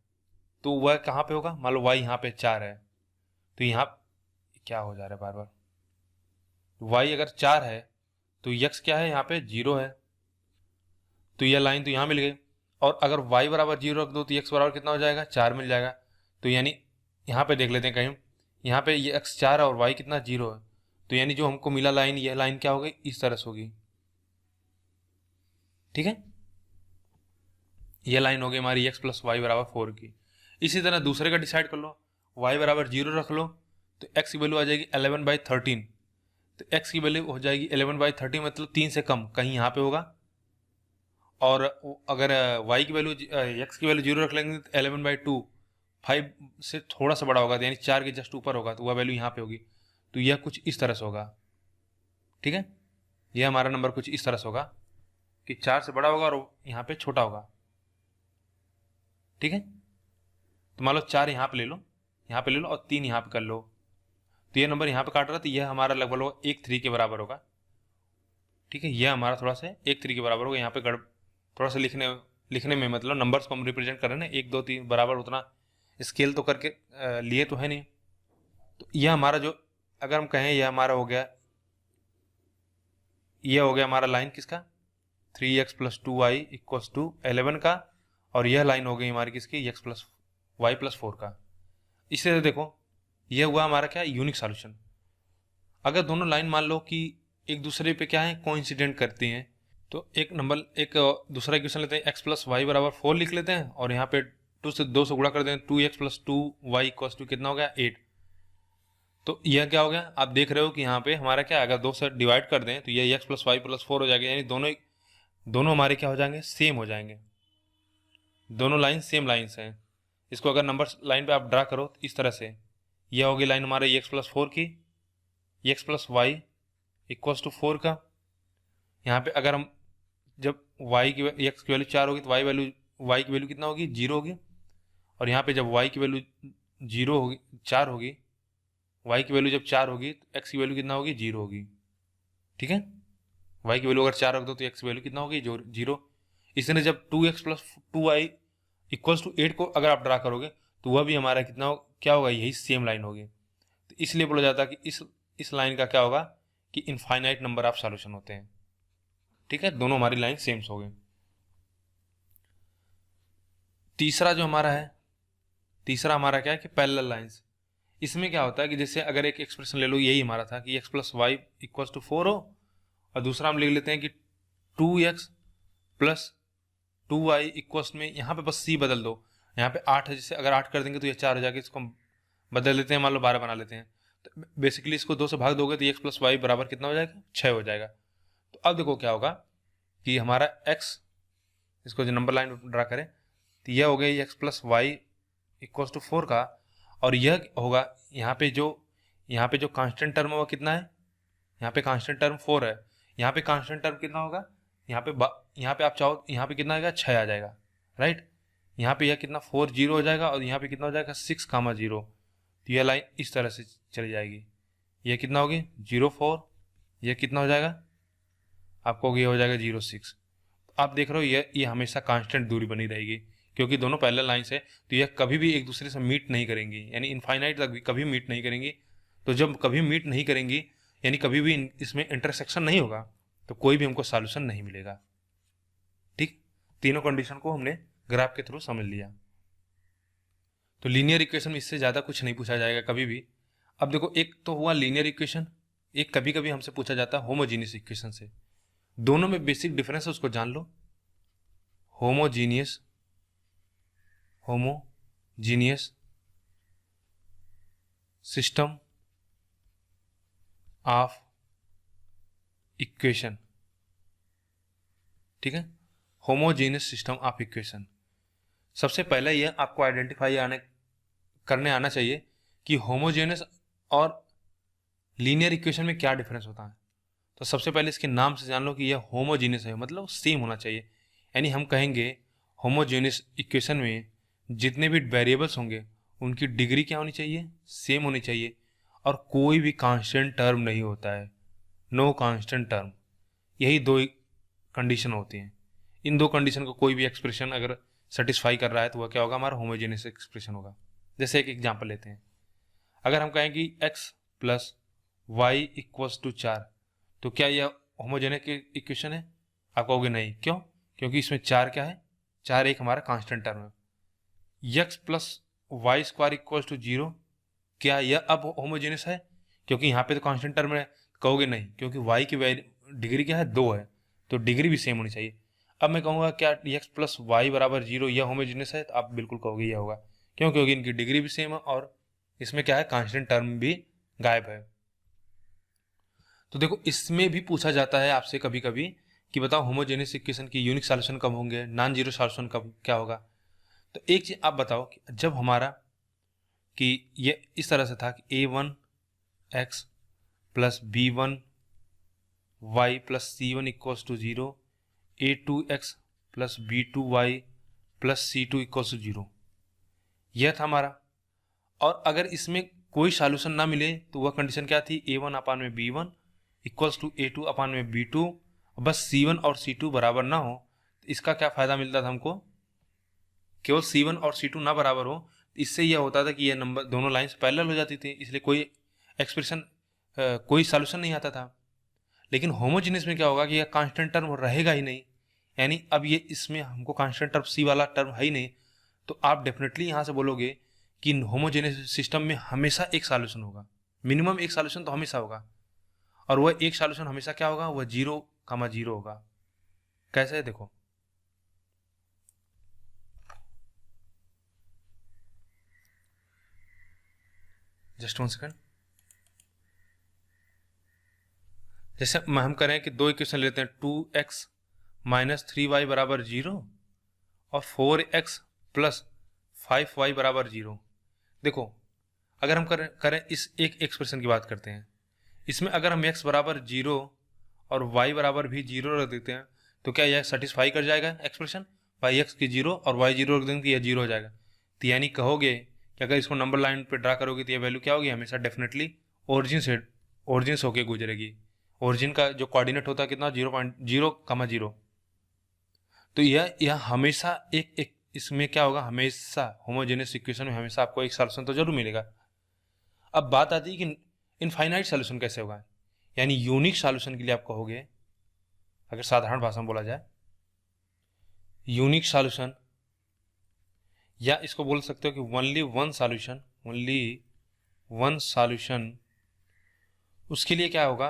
तो वह कहाँ पे होगा, मान लो y यहाँ पे 4 है, तो यहाँ क्या हो जा रहा है बार बार, y अगर 4 है तो x क्या है, यहाँ पे 0 है, तो यह लाइन तो यहाँ मिल गई। और अगर y बराबर 0 रख दो तो x बराबर कितना हो जाएगा, 4 मिल जाएगा। तो यानी यहाँ पे देख लेते हैं कहीं, यहाँ पे ये x 4 है और y कितना 0 है, तो यानी जो हमको मिला लाइन, यह लाइन क्या होगी, इस तरह से होगी, ठीक है। यह लाइन होगी हमारी x प्लस वाई बराबर 4 की। इसी तरह दूसरे का डिसाइड कर लो, y बराबर 0 रख लो तो x की वैल्यू आ जाएगी 11/13, तो x की वैल्यू हो जाएगी 11/13, मतलब 3 से कम, कहीं यहाँ पे होगा। और अगर y की वैल्यू, x की वैल्यू 0 रख लेंगे तो 11/2, 5 से थोड़ा सा बड़ा होगा, तो यानी 4 के जस्ट ऊपर होगा, तो वह वैल्यू यहाँ पे होगी। तो यह कुछ इस तरह से होगा, ठीक है। यह हमारा नंबर कुछ इस तरह से होगा कि 4 से बड़ा होगा और यहाँ पे छोटा होगा, ठीक है। तो मान लो 4 यहाँ पे ले लो, यहाँ पे ले लो, और 3 यहाँ पे कर लो, तो यह नंबर यहाँ पे काट रहा है, तो यह हमारा लगभग 1/3 के बराबर होगा, ठीक है। यह हमारा थोड़ा सा 1/3 के बराबर होगा। यहाँ पे थोड़ा सा लिखने में मतलब नंबर्स को हम रिप्रेजेंट कर रहे हैं ना, 1 2 3 बराबर, उतना स्केल तो करके लिए तो है नहीं। तो यह हमारा जो, अगर हम कहें यह हमारा हो गया, यह हो गया हमारा लाइन किसका, 3x plus 2y equals to 11 का, और यह लाइन हो गई हमारी किसकी, x प्लस वाई प्लस 4 का। इससे देखो यह हुआ हमारा क्या, यूनिक सॉल्यूशन। अगर दोनों लाइन मान लो कि एक दूसरे पे क्या है, कोइंसिडेंट करती हैं, तो एक दूसरा इक्वेशन लेते हैं, x प्लस वाई बराबर 4 लिख लेते हैं, और यहाँ पे 2 से गुणा कर दें, 2x plus 2y equals to कितना हो गया, 8। तो यह क्या हो गया, आप देख रहे हो कि यहाँ पे हमारा क्या, अगर 2 से डिवाइड कर दें तो यह x प्लस वाई प्लस 4 हो जाएगा, यानी दोनों हमारे क्या हो जाएंगे, सेम हो जाएंगे, दोनों लाइन सेम लाइन्स हैं। इसको अगर नंबर लाइन पे आप ड्रा करो तो इस तरह से, यह होगी लाइन हमारे x प्लस 4 की, x plus y equals to 4 का। यहाँ पे अगर हम जब y की x की वैल्यू 4 होगी तो y की वैल्यू कितना होगी, 0 होगी। और यहाँ पे जब y की वैल्यू 0 होगी, 4 होगी, y की वैल्यू जब 4 होगी तो x की वैल्यू कितना होगी, 0 होगी, ठीक है। y की वैल्यू अगर 4 रख दो तो x की वैल्यू कितना होगी, 0। इसी तरह जब 2x plus 2y equals to 8 को अगर आप ड्रा करोगे तो वह भी हमारा कितना क्या होगा, यही सेम लाइन होगी। तो इसलिए बोला जाता है कि इस लाइन का क्या होगा कि इनफाइनाइट नंबर ऑफ सॉल्यूशन होते हैं, ठीक है। दोनों हमारी लाइन सेम हो गई। तीसरा जो हमारा है, तीसरा हमारा क्या है कि पैरेलल लाइंस। इसमें क्या होता है कि जैसे अगर एक एक्सप्रेशन ले लो, यही हमारा था कि x plus y equals to 4 हो, और दूसरा हम लिख लेते हैं कि 2x प्लस 2y इक्वल्स में, यहाँ पे बस c बदल दो, यहाँ पे 8 है, जैसे अगर 8 कर देंगे तो ये 4 हो जाएगा, इसको हम बदल लेते हैं, मान लो 12 बना लेते हैं। तो बेसिकली इसको 2 से भाग दोगे तो x प्लस वाई बराबर कितना हो जाएगा, 6 हो जाएगा। तो अब देखो क्या होगा कि हमारा x, इसको जो नंबर लाइन ड्रा करें तो यह हो गया x plus y equals to 4 का, और यह होगा यहाँ पे जो कांस्टेंट टर्म है वो कितना है, यहाँ पे कांस्टेंट टर्म 4 है, यहाँ पे कांस्टेंट टर्म कितना होगा, यहाँ पे आप चाहो यहाँ पे कितना आएगा, 6 आ जाएगा, राइट। यहाँ पे यह कितना 4 0 हो जाएगा और यहाँ पे कितना हो जाएगा 6 0। तो यह लाइन इस तरह से चली जाएगी। यह कितना होगी 0 4, यह कितना हो जाएगा आपको, ये हो जाएगा 0 6। आप देख रहे हो ये हमेशा कांस्टेंट दूरी बनी रहेगी क्योंकि दोनों पैरेलल लाइंस है, तो यह कभी भी एक दूसरे से मीट नहीं करेंगी, यानी इनफाइनाइट तक भी कभी मीट नहीं करेंगी। तो जब कभी मीट नहीं करेंगी यानी कभी भी इसमें इंटरसेक्शन नहीं होगा, तो कोई भी हमको सॉल्यूशन नहीं मिलेगा। ठीक, तीनों कंडीशन को हमने ग्राफ के थ्रू समझ लिया। तो लीनियर इक्वेशन में इससे ज़्यादा कुछ नहीं पूछा जाएगा कभी भी। अब देखो, एक तो हुआ लीनियर इक्वेशन, एक कभी कभी हमसे पूछा जाता है होमोजीनियस इक्वेशन से। दोनों में बेसिक डिफरेंस है उसको जान लो। Homogeneous system of equation. ठीक है, होमोजीनियस सिस्टम ऑफ इक्वेशन। सबसे पहले यह आपको आइडेंटिफाई करने आना चाहिए कि होमोजेनियस और लीनियर इक्वेशन में क्या डिफरेंस होता है। तो सबसे पहले इसके नाम से जान लो कि यह होमोजीनियस है, मतलब सेम होना चाहिए। यानी हम कहेंगे होमोजीनियस इक्वेशन में जितने भी वेरिएबल्स होंगे उनकी डिग्री क्या होनी चाहिए, सेम होनी चाहिए, और कोई भी कांस्टेंट टर्म नहीं होता है, नो कांस्टेंट टर्म। यही दो कंडीशन होती हैं। इन दो कंडीशन को कोई भी एक्सप्रेशन अगर सेटिस्फाई कर रहा है तो वह क्या होगा, हमारा होमोजेनियस एक्सप्रेशन होगा। जैसे एक एग्जांपल लेते हैं, अगर हम कहें कि x plus y equals to 4, तो क्या यह होमोजेनियस इक्वेशन है? आप कहोगे नहीं। क्यों? क्योंकि इसमें 4 क्या है, 4 एक हमारा कांस्टेंट टर्म है। x plus y square equals to 0, क्या यह अब होमोजेनियस है? क्योंकि यहाँ पे तो कांस्टेंट टर्म है। कहोगे नहीं, क्योंकि y की डिग्री क्या है, 2 है, तो डिग्री भी सेम होनी चाहिए। अब मैं कहूँगा क्या x प्लस वाई बराबर 0 यह होमोजेनियस है? तो आप बिल्कुल कहोगे यह होगा। क्यों? क्योंकि इनकी डिग्री भी सेम है और इसमें क्या है, कांस्टेंट टर्म भी गायब है। तो देखो, इसमें भी पूछा जाता है आपसे कभी कभी कि बताओ होमोजेनियस इक्वेशन की यूनिक सॉल्यूशन कब होंगे, नॉन जीरो सॉल्यूशन कब क्या होगा। तो एक चीज आप बताओ कि जब हमारा कि ये इस तरह से था कि a1x plus b1 y plus c1 equals to 0, a2x plus b2y plus c2 equals to 0, यह था हमारा। और अगर इसमें कोई सॉल्यूशन ना मिले तो वह कंडीशन क्या थी, a1 अपान में b1 इक्वल्स टू a2 अपान में b2, बस c1 और c2 बराबर ना हो। तो इसका क्या फायदा मिलता था हमको, केवल c1 और c2 ना बराबर हो, इससे यह होता था कि यह नंबर दोनों लाइंस पैरेलल हो जाती थी, इसलिए कोई एक्सप्रेशन कोई सॉल्यूशन नहीं आता था। लेकिन होमोजेनियस में क्या होगा कि यह कांस्टेंट टर्म रहेगा ही नहीं, यानी अब ये इसमें हमको कांस्टेंट टर्म c वाला टर्म है ही नहीं, तो आप डेफिनेटली यहाँ से बोलोगे कि होमोजेनियस सिस्टम में हमेशा एक सॉल्यूशन होगा, मिनिमम एक सॉल्यूशन तो हमेशा होगा, और वह एक सॉल्यूशन हमेशा क्या होगा, वह 0,0 होगा। कैसे है देखो, जस्ट 1 सेकेंड। जैसे हम करें कि दो इक्वेशन लेते हैं, 2x माइनस 3y बराबर 0 और 4x प्लस 5y बराबर 0। देखो, अगर हम करें इस एक एक्सप्रेशन की बात करते हैं, इसमें अगर हम x बराबर 0 और y बराबर भी 0 रख देते हैं तो क्या यह सेटिस्फाई कर जाएगा एक्सप्रेशन, बाई x की 0 और y 0 रख देंगे तो यह 0 हो जाएगा। तो यानी कहोगे कि अगर इसको नंबर लाइन पे ड्रा करोगे तो यह वैल्यू क्या होगी, हमेशा डेफिनेटली ओरिजिन से होके गुजरेगी। ओरिजिन का जो कोऑर्डिनेट होता है कितना, 0.0,0। तो यह हमेशा एक इसमें क्या होगा, हमेशा होमोजेनियस इक्वेशन में हमेशा आपको एक सॉल्यूशन तो जरूर मिलेगा। अब बात आती है कि इनफाइनाइट सॉल्यूशन कैसे होगा, यानी यूनिक सॉल्यूशन के लिए आप कहोगे, अगर साधारण भाषा में बोला जाए, यूनिक सॉल्यूशन, या इसको बोल सकते हो कि ओनली वन सॉल्यूशन, उसके लिए क्या होगा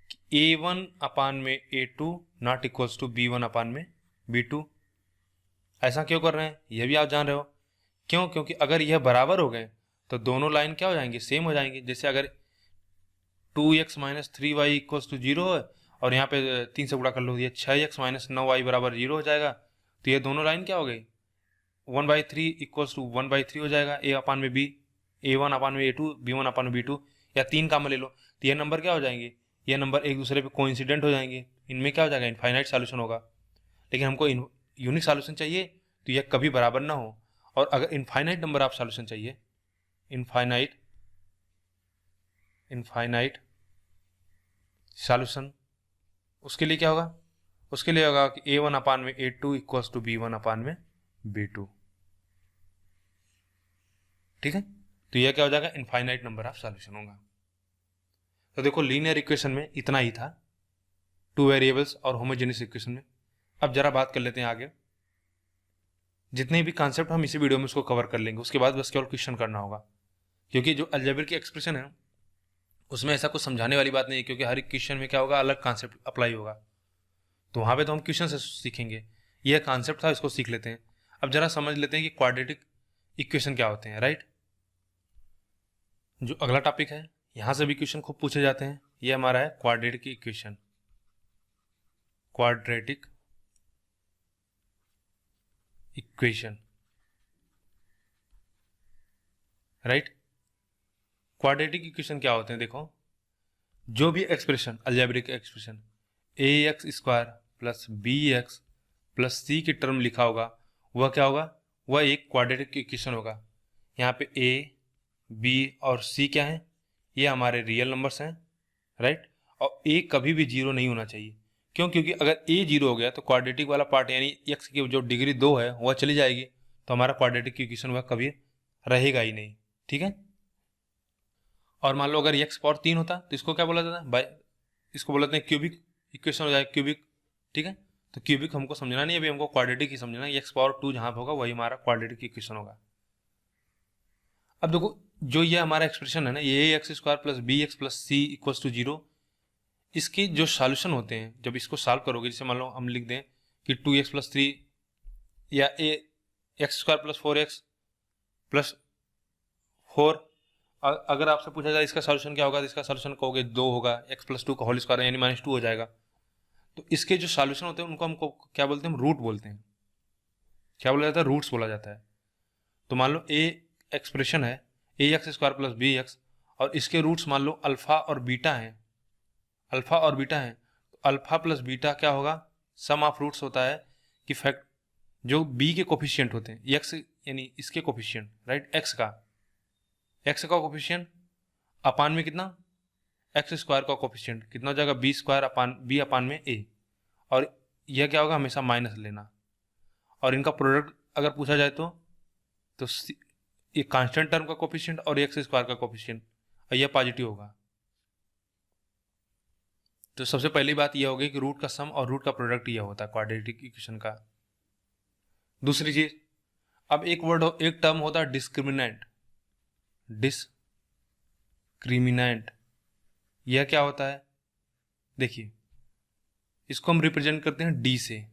कि a1 अपान में a2 not equals to b1 upon में b2। ऐसा क्यों कर रहे हैं यह भी आप जान रहे हो। क्यों? क्योंकि अगर यह बराबर हो गए तो दोनों लाइन क्या हो जाएंगे, सेम हो जाएंगे। जैसे अगर 2x minus 3y equals to 0 है और यहाँ पे 3 से गुणा कर लो, ये 6x माइनस 9y बराबर 0 हो जाएगा, तो ये दोनों लाइन क्या हो गई, 1/3 इक्वल्स टू 1/3 हो जाएगा, a अपान में b, a1 अपान में a2, b1 अपान में b2, या 3 काम ले लो, तो यह नंबर क्या हो जाएंगे, ये नंबर एक दूसरे पे कोइंसिडेंट हो जाएंगे, इनमें क्या हो जाएगा, इनफाइनाइट सॉल्यूशन होगा। लेकिन हमको यूनिक सॉल्यूशन चाहिए, तो यह कभी बराबर ना हो। और अगर इनफाइनाइट नंबर ऑफ सॉल्यूशन चाहिए, इनफाइनाइट सॉल्यूशन, उसके लिए क्या होगा, उसके लिए होगा कि A1 अपान में A2 equals to B1 upon में B2। ठीक है, तो यह क्या हो जाएगा, इनफाइनाइट नंबर ऑफ सॉल्यूशन होगा। तो देखो लीनियर इक्वेशन में इतना ही था, टू वेरिएबल्स और होमोजेनियस इक्वेशन में। अब जरा बात कर लेते हैं आगे, जितने भी कॉन्सेप्ट हम इसी वीडियो में उसको कवर कर लेंगे, उसके बाद बस केवल क्वेश्चन करना होगा, क्योंकि जो अलजेब्रिक एक्सप्रेशन है उसमें ऐसा कुछ समझाने वाली बात नहीं है, क्योंकि हर एक क्वेश्चन में क्या होगा, अलग कॉन्सेप्ट अप्लाई होगा। तो वहाँ पे तो हम क्वेश्चन से सीखेंगे, यह कॉन्सेप्ट था, इसको सीख लेते हैं। अब जरा समझ लेते हैं कि क्वाड्रेटिक इक्वेशन क्या होते हैं, राइट। जो अगला टॉपिक है, यहाँ से भी क्वेश्चन खूब पूछे जाते हैं, ये हमारा है quadratic equation, quadratic equation, right. Quadratic equation क्या होते हैं, देखो जो भी expression, algebraic expression ax square plus bx plus c की टर्म लिखा होगा, वह क्या होगा, वह एक क्वाड्रेटिक इक्वेशन होगा। यहाँ पे a b और c क्या है, ये हमारे रियल नंबर्स हैं, राइट। और a कभी भी जीरो नहीं होना चाहिए, क्यों, क्योंकि अगर a जीरो हो गया तो क्वाड्रेटिक वाला पार्ट यानी x की जो डिग्री 2 है वह चली जाएगी, तो हमारा क्वाड्रेटिक इक्वेशन वह कभी रहेगा ही नहीं। ठीक है, और मान लो अगर x पावर 3 होता तो इसको क्या बोला जाता है, बाय, इसको बोलते हैं क्यूबिक इक्वेशन हो जाएगा, क्यूबिक। ठीक है, तो क्यूबिक हमको समझना नहीं, अभी हमको क्वाड्रेटिक ही समझना है। x पावर 2 जहां पे होगा वही हमारा क्वाड्रेटिक इक्वेशन होगा। अब देखो जो ये हमारा एक्सप्रेशन है ना, ये ax square plus bx plus c equals to 0, इसके जो सॉल्यूशन होते हैं जब इसको सॉल्व करोगे, जैसे मान लो हम लिख दें कि 2x प्लस 3 या x square plus 4x plus 4, अगर आपसे पूछा जाए इसका सॉल्यूशन क्या होगा, तो इसका सॉल्यूशन कहोगे 2 होगा, x प्लस 2 का होल स्क्वायर यानी -2 हो जाएगा। तो इसके जो सॉल्यूशन होते हैं उनको हमको क्या बोलते हैं, हम रूट बोलते हैं। क्या बोला जाता है, रूट्स बोला जाता है। तो मान लो a एक्सप्रेशन है ax स्क्वायर प्लस bx, और इसके रूट्स मान लो अल्फा और बीटा हैं, अल्फा और बीटा हैं, तो अल्फा प्लस बीटा क्या होगा, सम ऑफ रूट्स होता है कि फैक्ट जो b के कोफिशिएंट होते हैं, x यानी इसके कोफिशिएंट, राइट, x का कोफिशिएंट अपान में कितना, एक्स स्क्वायर का कोफिशिएंट कितना हो जाएगा, बी स्क्वायर अपान बी अपान में ए, और यह क्या होगा, हमेशा माइनस लेना। और इनका प्रोडक्ट अगर पूछा जाए तो ये कांस्टेंट टर्म का कोफिशिएंट और एक्स स्क्वायर का कोफिशिएंट, और यह पॉजिटिव होगा। तो सबसे पहली बात यह होगी कि रूट का सम और रूट का प्रोडक्ट यह होता है क्वाड्रेटिक इक्वेशन का। दूसरी चीज, अब एक टर्म होता है डिस्क्रिमिनेंट, यह क्या होता है, देखिए इसको हम रिप्रेजेंट करते हैं d से।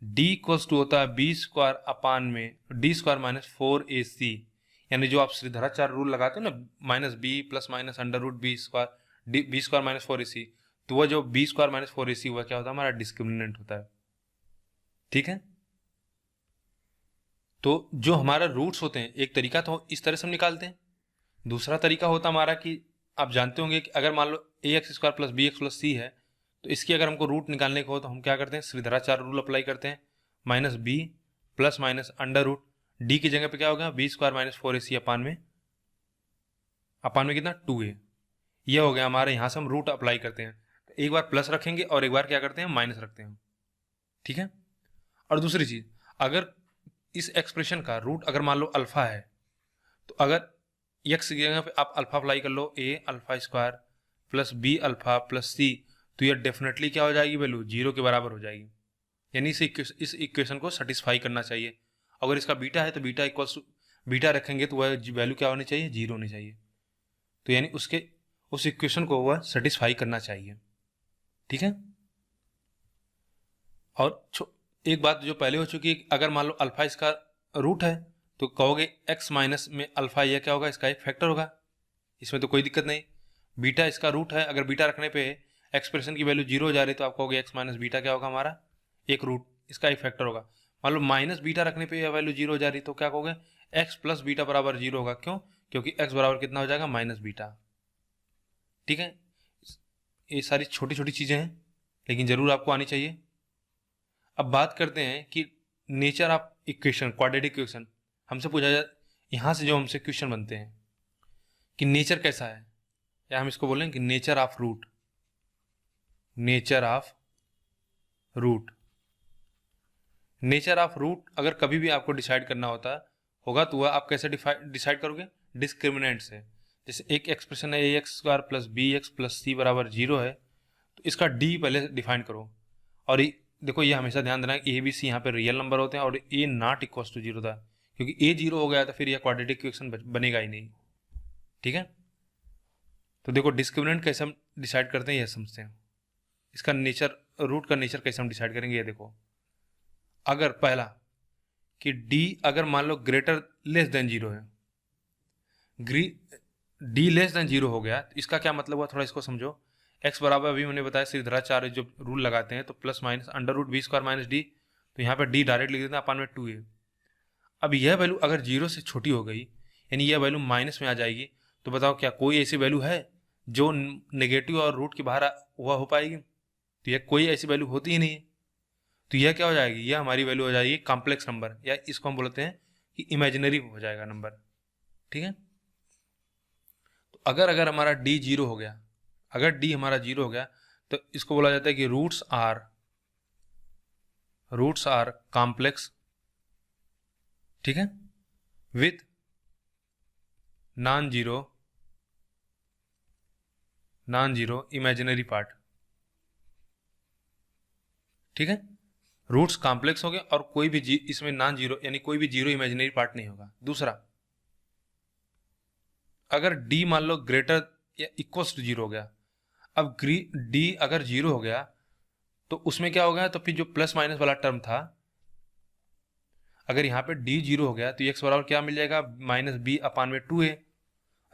d इक्वल्स टू होता है बी स्क्वायर अपान में डी स्क्वायर माइनस 4ac, यानी जो आप श्रीधराचार्य रूल लगाते हो ना, minus b plus minus under root b square minus 4ac, तो वह जो बी स्क्वायर माइनस 4ac वह क्या होता है, हमारा डिस्क्रिमिनेंट होता है। ठीक है, तो जो हमारा रूट्स होते हैं, एक तरीका तो इस तरह से हम निकालते हैं, दूसरा तरीका होता हमारा कि आप जानते होंगे कि अगर मान लो ax square plus bx plus c है, तो इसकी अगर हमको रूट निकालने को हो तो हम क्या करते हैं, श्रीधराचार्य रूल अप्लाई करते हैं, minus b plus minus under root d की जगह पे क्या होगा, बी स्क्वायर माइनस 4ac अपान में कितना 2a, यह हो गया हमारे। यहाँ से हम रूट अप्लाई करते हैं, तो एक बार प्लस रखेंगे और एक बार क्या करते हैं, माइनस रखते हैं। ठीक है, और दूसरी चीज, अगर इस एक्सप्रेशन का रूट अगर मान लो अल्फा है, तो अगर एक्स की जगह पे आप अल्फा अप्लाई कर लो, A alpha square plus B alpha plus C, तो यह डेफिनेटली क्या हो जाएगी, वैल्यू 0 के बराबर हो जाएगी। यानी इस इक्वेशन को सेटिस्फाई करना चाहिए। अगर इसका बीटा है तो बीटा इक्वल्स बीटा रखेंगे तो वह वैल्यू क्या होनी चाहिए, 0 होनी चाहिए। तो यानी उस इक्वेशन को वह सेटिस्फाई करना चाहिए। ठीक है, और एक बात जो पहले हो चुकी है, अगर मान लो अल्फा इसका रूट है तो कहोगे x माइनस में अल्फा, यह क्या होगा, इसका एक फैक्टर होगा, इसमें तो कोई दिक्कत नहीं। बीटा इसका रूट है, अगर बीटा रखने पे एक्सप्रेशन की वैल्यू 0 हो जा रही तो आप कहोगे x माइनस बीटा क्या होगा, हमारा एक रूट, इसका एक फैक्टर होगा। मान लो माइनस बीटा रखने पे यह वैल्यू 0 हो जा रही तो क्या कहोगे, x प्लस बीटा बराबर 0 होगा। क्यों, क्योंकि x बराबर कितना हो जाएगा, माइनस बीटा। ठीक है, ये सारी छोटी छोटी चीजें हैं लेकिन जरूर आपको आनी चाहिए। अब बात करते हैं कि nature of equation, quadratic equation हमसे पूछा जाए, यहाँ से जो हमसे क्वेश्चन बनते हैं कि नेचर कैसा है, या हम इसको बोलें कि nature of root, nature of root. Nature of root अगर कभी भी आपको डिसाइड करना होगा तो वह आप कैसे डिसाइड करोगे? डिस्क्रिमिनेंट से। जैसे एक एक्सप्रेशन है ax² plus bx plus c बराबर 0 है, तो इसका d पहले डिफाइन करो। और देखो ये हमेशा ध्यान देना कि a b c यहाँ पे रियल नंबर होते हैं और a नॉट इक्वल टू 0 था, क्योंकि a 0 हो गया तो फिर यह क्वाड्रेटिक इक्वेशन बनेगा ही नहीं। ठीक है, तो देखो डिस्क्रिमिनेंट कैसे हम डिसाइड करते हैं यह समझते हैं। इसका नेचर, रूट का नेचर कैसे हम डिसाइड करेंगे ये देखो। अगर पहला कि d अगर मान लो ग्रेटर लेस देन 0 है, d लेस देन 0 हो गया, तो इसका क्या मतलब हुआ, थोड़ा इसको समझो। x बराबर अभी मैंने बताया श्रीधराचार्य जो रूल लगाते हैं, तो plus minus under root b² minus d, तो यहाँ पे d डायरेक्ट लिख देते हैं अपान में 2a। अब यह वैल्यू अगर 0 से छोटी हो गई, यानी यह वैल्यू माइनस में आ जाएगी, तो बताओ क्या कोई ऐसी वैल्यू है जो नेगेटिव और रूट के बाहर हुआ हो पाएगी? तो यह कोई ऐसी वैल्यू होती ही नहीं है। तो यह क्या हो जाएगी, यह हमारी वैल्यू हो जाएगी कॉम्प्लेक्स नंबर, या इसको हम बोलते हैं कि इमेजिनरी हो जाएगा नंबर। ठीक है, तो अगर हमारा d 0 हो गया, अगर d हमारा 0 हो गया, तो इसको बोला जाता है कि रूट्स आर कॉम्प्लेक्स। ठीक है, with non zero imaginary part. ठीक है, रूट्स कॉम्प्लेक्स हो गए और कोई भी इसमें नॉन जीरो यानी कोई भी जीरो इमेजिनरी पार्ट नहीं होगा। दूसरा, अगर d मान लो ग्रेटर या इक्वल्स टू 0 हो गया, अब d अगर 0 हो गया तो उसमें क्या हो गया, तो फिर जो प्लस माइनस वाला टर्म था, अगर यहाँ पे d 0 हो गया तो x बराबर क्या मिल जाएगा, माइनस b अपान में 2a।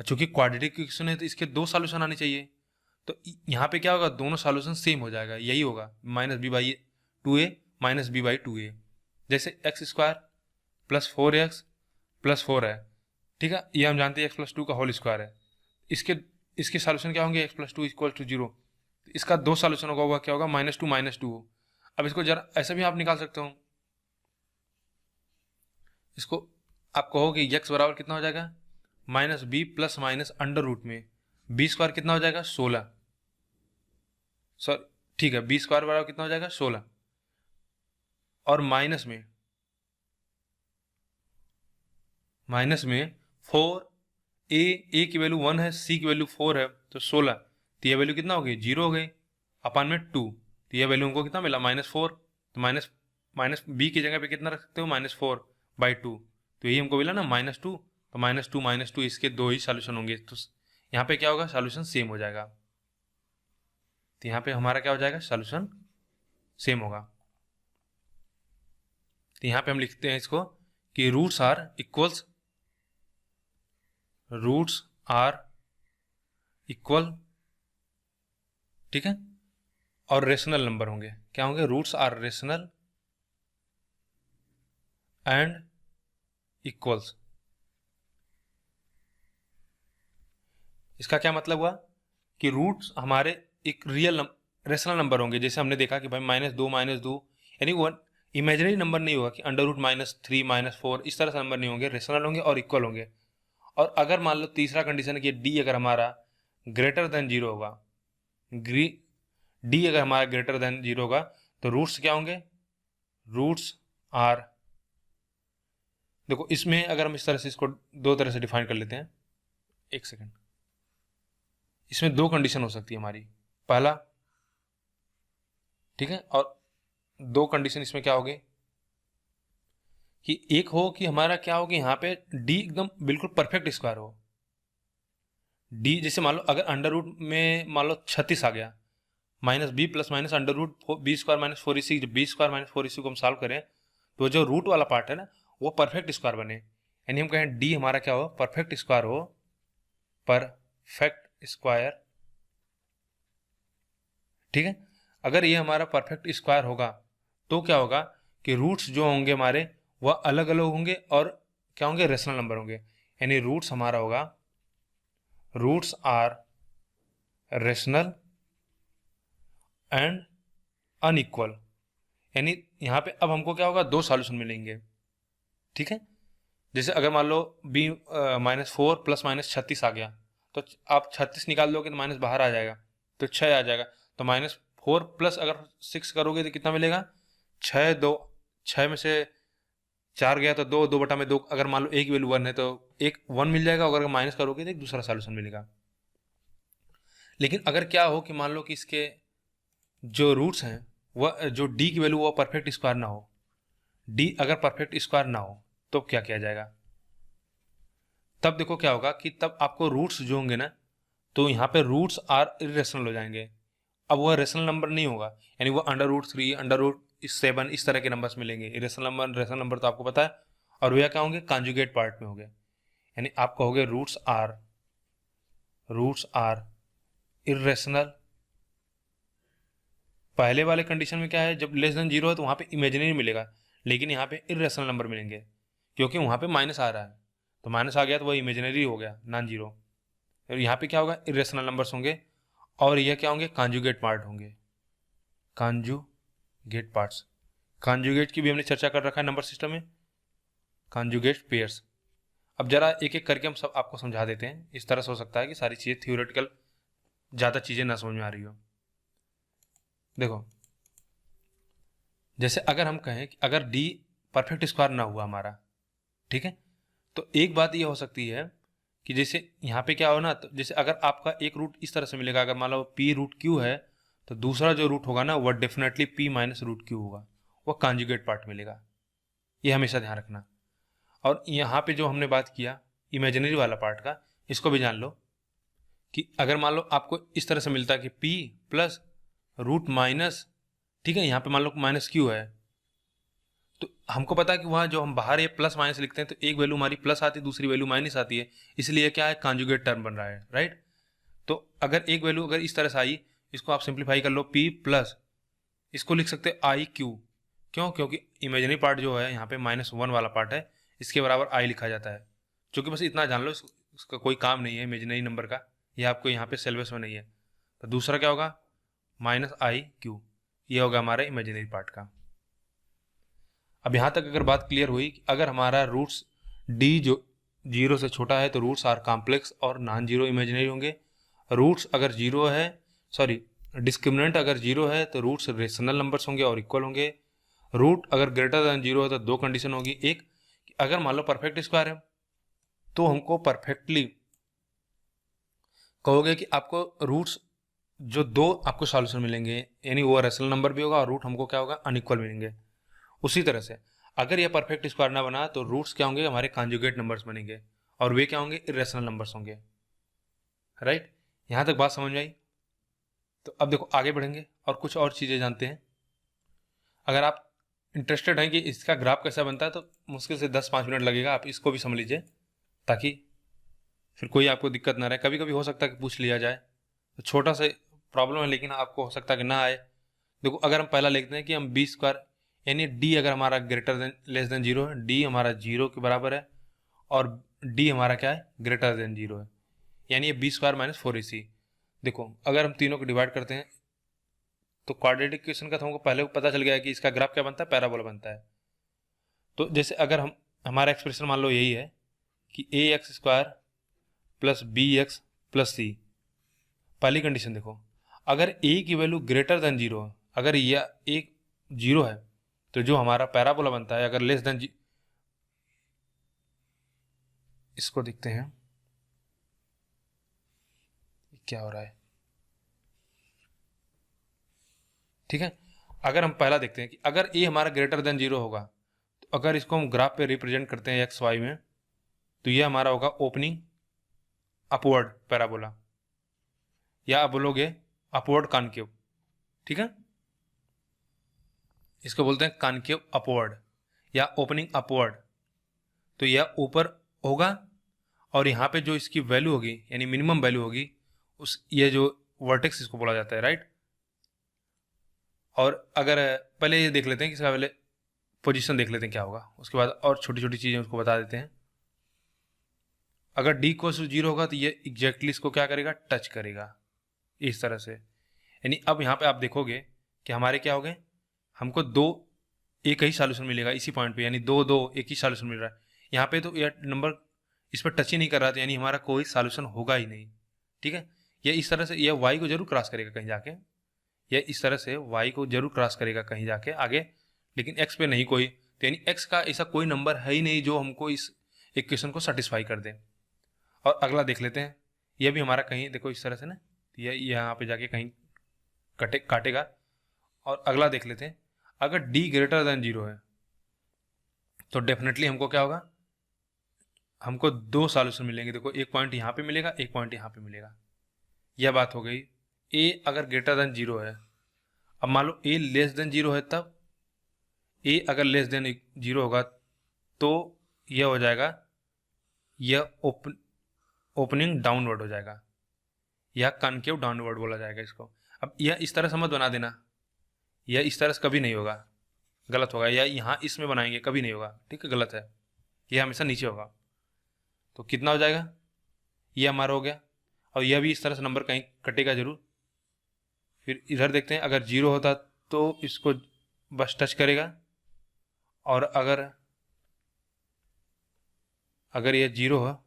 चूंकि क्वाड्रेटिक इक्वेशन है तो इसके दो सॉल्यूशन आने चाहिए, तो यहाँ पे क्या होगा, दोनों सॉल्यूशन सेम हो जाएगा, यही होगा minus b by 2a minus b by 2a। जैसे x² प्लस 4x प्लस 4 है। ठीक है, ये हम जानते हैं x प्लस 2 का होल स्क्वायर है। इसके सॉल्यूशन क्या होंगे, x प्लस 2 इक्वल टू 0। इसका दो सॉल्यूशन होगा, क्या होगा, -2 हो। अब इसको जरा ऐसा भी आप निकाल सकते हो, इसको आप कहो कि x बराबर कितना हो जाएगा, minus b plus minus under root में b² कितना हो जाएगा, 16। सॉरी ठीक है, b² बराबर कितना हो जाएगा, 16, और माइनस में 4, a की वैल्यू 1 है, c की वैल्यू 4 है, तो 16, तो यह वैल्यू कितना हो गई, 0 हो गई, अपान में 2, तो यह वैल्यू हमको कितना मिला, -4। तो माइनस b की जगह पे कितना रख सकते हो, -4 बाई 2, तो यही हमको मिला ना, -2। तो -2 इसके दो ही सॉल्यूशन होंगे, तो यहाँ पे क्या होगा, सॉल्यूशन सेम हो जाएगा। तो यहाँ पे हमारा क्या हो जाएगा, सॉल्यूशन सेम होगा। तो यहाँ पे हम लिखते हैं इसको कि रूट्स आर इक्वल, ठीक है, और रेशनल नंबर होंगे। क्या होंगे, roots are rational and equals. इसका क्या मतलब हुआ कि रूट्स हमारे एक रियल रेशनल नंबर होंगे। जैसे हमने देखा कि भाई -2 यानी वो इमेजिनरी नंबर नहीं होगा कि अंडर रूट -3 -4 इस तरह से नंबर नहीं होंगे, रेशनल होंगे और इक्वल होंगे। और अगर मान लो तीसरा कंडीशन है कि d अगर हमारा ग्रेटर देन 0 होगा, d अगर हमारा ग्रेटर देन 0 होगा, तो रूट्स क्या होंगे, रूट्स आर, देखो इसमें अगर हम इस तरह से इसको दो तरह से डिफाइन कर लेते हैं, एक सेकेंड, इसमें दो कंडीशन हो सकती है हमारी। पहला, ठीक है, और दो कंडीशन इसमें क्या होगी कि एक हो कि हमारा क्या हो कि यहाँ पे d एकदम बिल्कुल परफेक्ट स्क्वायर हो। d जैसे मान लो अगर अंडर रूट में मान लो 36 आ गया, -b plus minus under root b² minus 4ac, जब b² माइनस 4ac को हम सॉल्व करें तो जो रूट वाला पार्ट है ना वो परफेक्ट स्क्वायर बने, यानी हम कहें d हमारा क्या हो, परफेक्ट स्क्वायर हो, परफेक्ट स्क्वायर। ठीक है, अगर ये हमारा परफेक्ट स्क्वायर होगा तो क्या होगा कि रूट्स जो होंगे हमारे वह अलग अलग होंगे और क्या होंगे, रेशनल नंबर होंगे। यानी रूट्स हमारा होगा, roots are rational and unequal, यानी यहाँ पे अब हमको क्या होगा, 2 सॉल्यूशन मिलेंगे, ठीक है। जैसे अगर मान लो b -4 प्लस -36 आ गया, तो आप 36 निकाल लोगे तो माइनस बाहर आ जाएगा, तो 6 आ जाएगा। तो -4 प्लस अगर 6 करोगे तो कितना मिलेगा, 6 में से 4 गया तो 2, 2/2। अगर मान लो एक वैल्यू 1 है तो एक 1 मिल जाएगा, अगर माइनस करोगे तो एक दूसरा सॉल्यूशन मिलेगा। लेकिन अगर क्या हो कि मान लो कि इसके जो रूट्स हैं वह जो डी की वैल्यू वो परफेक्ट स्क्वायर ना हो, डी अगर परफेक्ट स्क्वायर ना हो तो क्या किया जाएगा, तब देखो क्या होगा कि तब आपको रूट्स जो होंगे ना, तो यहाँ पे रूट्स आर इरेशनल हो जाएंगे। अब वह रेशनल नंबर नहीं होगा, यानी वो √3, √7 इस तरह के नंबर्स मिलेंगे। रेशनल नंबर तो आपको पता है, और वह क्या होंगे, कॉन्जुगेट पार्ट में होंगे। यानी आप कहोगे रूट्स आर इरेशनल। पहले वाले कंडीशन में क्या है, जब लेस देन 0 है तो वहाँ पे इमेजिनरी मिलेगा, लेकिन यहाँ पे इरेशनल नंबर मिलेंगे क्योंकि वहाँ पे माइनस आ रहा है, तो माइनस आ गया तो वह इमेजिनरी हो गया, नॉन जीरो। और यहाँ पे क्या होगा, इरेशनल नंबर्स होंगे, और यह क्या होंगे, कॉन्जुगेट पार्ट होंगे, कॉन्जुगेट पार्ट्स। कॉन्जुगेट की भी हमने चर्चा कर रखा है नंबर सिस्टम में, कॉन्जुगेट पेयर्स। अब जरा एक एक करके हम सब आपको समझा देते हैं, इस तरह से हो सकता है कि सारी चीज़ें थ्योरेटिकल ज़्यादा चीज़ें ना समझ में आ रही हो। देखो, जैसे अगर हम कहें कि अगर डी परफेक्ट स्क्वायर ना हुआ हमारा, ठीक है, तो एक बात ये हो सकती है कि जैसे यहाँ पे क्या हो ना, तो जैसे अगर आपका एक रूट इस तरह से मिलेगा, अगर मान लो p√q है, तो दूसरा जो रूट होगा ना वह डेफिनेटली p-√q होगा, वह कॉन्जुगेट पार्ट मिलेगा। ये हमेशा ध्यान रखना। और यहाँ पे जो हमने बात किया इमेजिनरी वाला पार्ट का, इसको भी जान लो कि अगर मान लो आपको इस तरह से मिलता है कि p प्लस रूट माइनस, ठीक है, यहाँ पे मान लो -q है, तो हमको पता है कि वहाँ जो हम बाहर ये प्लस माइनस लिखते हैं तो एक वैल्यू हमारी प्लस आती है, दूसरी वैल्यू माइनस आती है, इसलिए क्या है, कॉन्जुगेट टर्म बन रहा है, राइट। तो अगर एक वैल्यू अगर इस तरह से आई, इसको आप सिंप्लीफाई कर लो, p प्लस, इसको लिख सकते हैं IQ। क्यों, क्योंकि इमेजिनरी पार्ट जो है यहाँ पे -1 वाला पार्ट है, इसके बराबर i लिखा जाता है। चूँकि बस इतना जान लो, इसका कोई काम नहीं है इमेजिनरी नंबर का, यह आपको यहाँ पे सिलेबस में नहीं है। तो दूसरा क्या होगा, -IQ, ये होगा हमारा इमेजिनरी पार्ट का। अब यहाँ तक अगर बात क्लियर हुई कि अगर हमारा रूट्स डी जो 0 से छोटा है तो रूट्स आर कॉम्प्लेक्स और नॉन जीरो इमेजिनरी होंगे। रूट्स अगर 0 है, सॉरी, डिस्क्रिमिनेंट अगर 0 है तो रूट्स रेशनल नंबर्स होंगे और इक्वल होंगे। रूट अगर ग्रेटर देन 0 है तो 2 कंडीशन होगी, एक कि अगर मान लो परफेक्ट स्क्वायर है तो हमको परफेक्टली कहोगे कि आपको रूट्स जो 2 आपको सॉल्यूशन मिलेंगे, यानी वो रेशनल नंबर भी होगा और रूट हमको क्या होगा, अनइक्वल मिलेंगे। उसी तरह से अगर यह परफेक्ट स्क्वायर ना बना तो रूट्स क्या होंगे, हमारे कॉन्जुगेट नंबर्स बनेंगे, और वे क्या होंगे, इरेशनल नंबर्स होंगे, राइट। यहाँ तक बात समझ में आई। तो अब देखो आगे बढ़ेंगे और कुछ और चीज़ें जानते हैं। अगर आप इंटरेस्टेड हैं कि इसका ग्राफ कैसा बनता है तो मुश्किल से 10-5 मिनट लगेगा, आप इसको भी समझ लीजिए ताकि फिर कोई आपको दिक्कत ना रहे। कभी कभी हो सकता है कि पूछ लिया जाए, तो छोटा सा प्रॉब्लम है, लेकिन आपको हो सकता है कि ना आए। देखो अगर हम पहला लिखते हैं कि हम b स्क्वायर, यानी d अगर हमारा ग्रेटर देन लेस देन 0 है, d हमारा 0 के बराबर है और d हमारा क्या है, ग्रेटर देन 0 है, यानी ये b स्क्वायर -4ac। देखो अगर हम तीनों को डिवाइड करते हैं तो क्वाड्रेटिक इक्वेशन का तो हमको पहले पता चल गया है कि इसका ग्राफ क्या बनता है, पैराबोला बनता है। तो जैसे अगर हम हमारा एक्सप्रेशन मान लो यही है कि ax² plus bx plus c, पहली कंडीशन देखो, अगर a की वैल्यू ग्रेटर देन 0 है, अगर यह एक 0 है तो जो हमारा पैराबोला बनता है, अगर लेस देन, इसको देखते हैं क्या हो रहा है, ठीक है। अगर हम पहला देखते हैं कि अगर a हमारा ग्रेटर देन 0 होगा, तो अगर इसको हम ग्राफ पे रिप्रेजेंट करते हैं एक्स वाई में, तो यह हमारा होगा ओपनिंग अपवर्ड पैराबोला, या आप बोलोगे अपवर्ड कॉनकेव, ठीक है। इसको बोलते हैं कॉनकेव अपवर्ड या ओपनिंग अपवर्ड। तो यह ऊपर होगा और यहाँ पे जो इसकी वैल्यू होगी, यानी मिनिमम वैल्यू होगी, उस ये जो वर्टेक्स इसको बोला जाता है, राइट। और अगर पहले ये देख लेते हैं कि इसका पहले पोजीशन देख लेते हैं क्या होगा, उसके बाद और छोटी छोटी चीज़ें उसको बता देते हैं। अगर d को 0 होगा तो ये एग्जैक्टली इसको क्या करेगा, टच करेगा, इस तरह से। यानी अब यहाँ पे आप देखोगे कि हमारे क्या हो गए, हमको दो एक ही सॉल्यूशन मिलेगा इसी पॉइंट पे, यानी दो दो एक ही सॉल्यूशन मिल रहा है। यहाँ पे तो यह नंबर इस पर टच ही नहीं कर रहा था, यानी हमारा कोई सॉल्यूशन होगा ही नहीं। ठीक है, यह इस तरह से यह वाई को जरूर क्रॉस करेगा कहीं जाके, यह इस तरह से वाई को जरूर क्रॉस करेगा कहीं जाके आगे, लेकिन एक्स पे नहीं कोई। तो यानी एक्स का ऐसा कोई नंबर है ही नहीं जो हमको इस इक्वेशन को सेटिस्फाई कर दे। और अगला देख लेते हैं, यह भी हमारा कहीं देखो इस तरह से ना, यह यहाँ पे जाके कहीं काटेगा। और अगला देख लेते हैं, अगर डी ग्रेटर देन 0 है तो डेफिनेटली हमको क्या होगा, हमको दो सॉल्यूशन मिलेंगे। देखो एक पॉइंट यहाँ पे मिलेगा, एक पॉइंट यहाँ पे मिलेगा। यह बात हो गई। ए अगर ग्रेटर देन 0 है, अब मान लो ए लेस देन 0 है, तब ए अगर लेस देन 0 होगा तो यह हो जाएगा, यह ओपनिंग डाउनवर्ड हो जाएगा, यह कॉनकेव डाउनवर्ड बोला जाएगा इसको। अब यह इस तरह से मत बना देना, यह इस तरह से कभी नहीं होगा, गलत होगा। या यहाँ इसमें बनाएंगे कभी नहीं होगा, ठीक है, गलत है, यह हमेशा नीचे होगा। तो कितना हो जाएगा, यह हमारा हो गया। और यह भी इस तरह से नंबर कहीं कटेगा जरूर। फिर इधर देखते हैं, अगर 0 होता तो इसको बस टच करेगा, और अगर यह 0 है,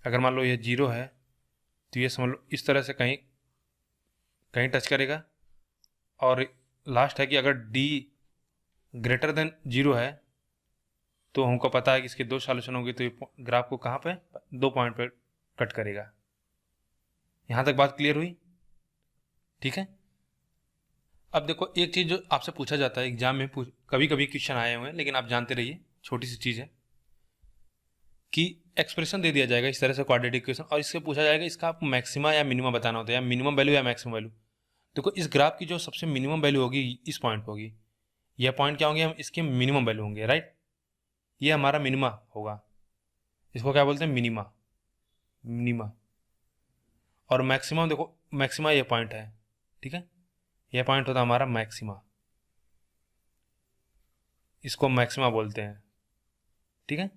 अगर मान लो ये 0 है तो ये समझ लो इस तरह से कहीं कहीं टच करेगा। और लास्ट है कि अगर डी ग्रेटर देन 0 है तो हमको पता है कि इसके दो सॉल्यूशन होंगे, तो ये ग्राफ को कहाँ पे, दो पॉइंट पे कट करेगा। यहाँ तक बात क्लियर हुई? ठीक है। अब देखो एक चीज़ जो आपसे पूछा जाता है एग्जाम में, कभी कभी क्वेश्चन आए हुए हैं, लेकिन आप जानते रहिए, छोटी सी चीज़ है कि एक्सप्रेशन दे दिया जाएगा इस तरह से क्वाड्रेटिक इक्वेशन, और इससे पूछा जाएगा इसका आपको मैक्सिमा या मिनिमम बताना होता है, या मिनिमम वैल्यू या मैक्सिमम वैल्यू। देखो इस ग्राफ की जो सबसे मिनिमम वैल्यू होगी इस पॉइंट पे होगी, यह पॉइंट क्या होंगे, हम इसके मिनिमम वैल्यू होंगे, राइट। ये हमारा मिनिमा होगा, इसको क्या बोलते हैं, मिनिमा, मिनिमा। और मैक्सिमम देखो, मैक्सिमा ये पॉइंट है, ठीक है, यह पॉइंट होता है हमारा मैक्सिमा, इसको मैक्सिमा बोलते हैं, ठीक है।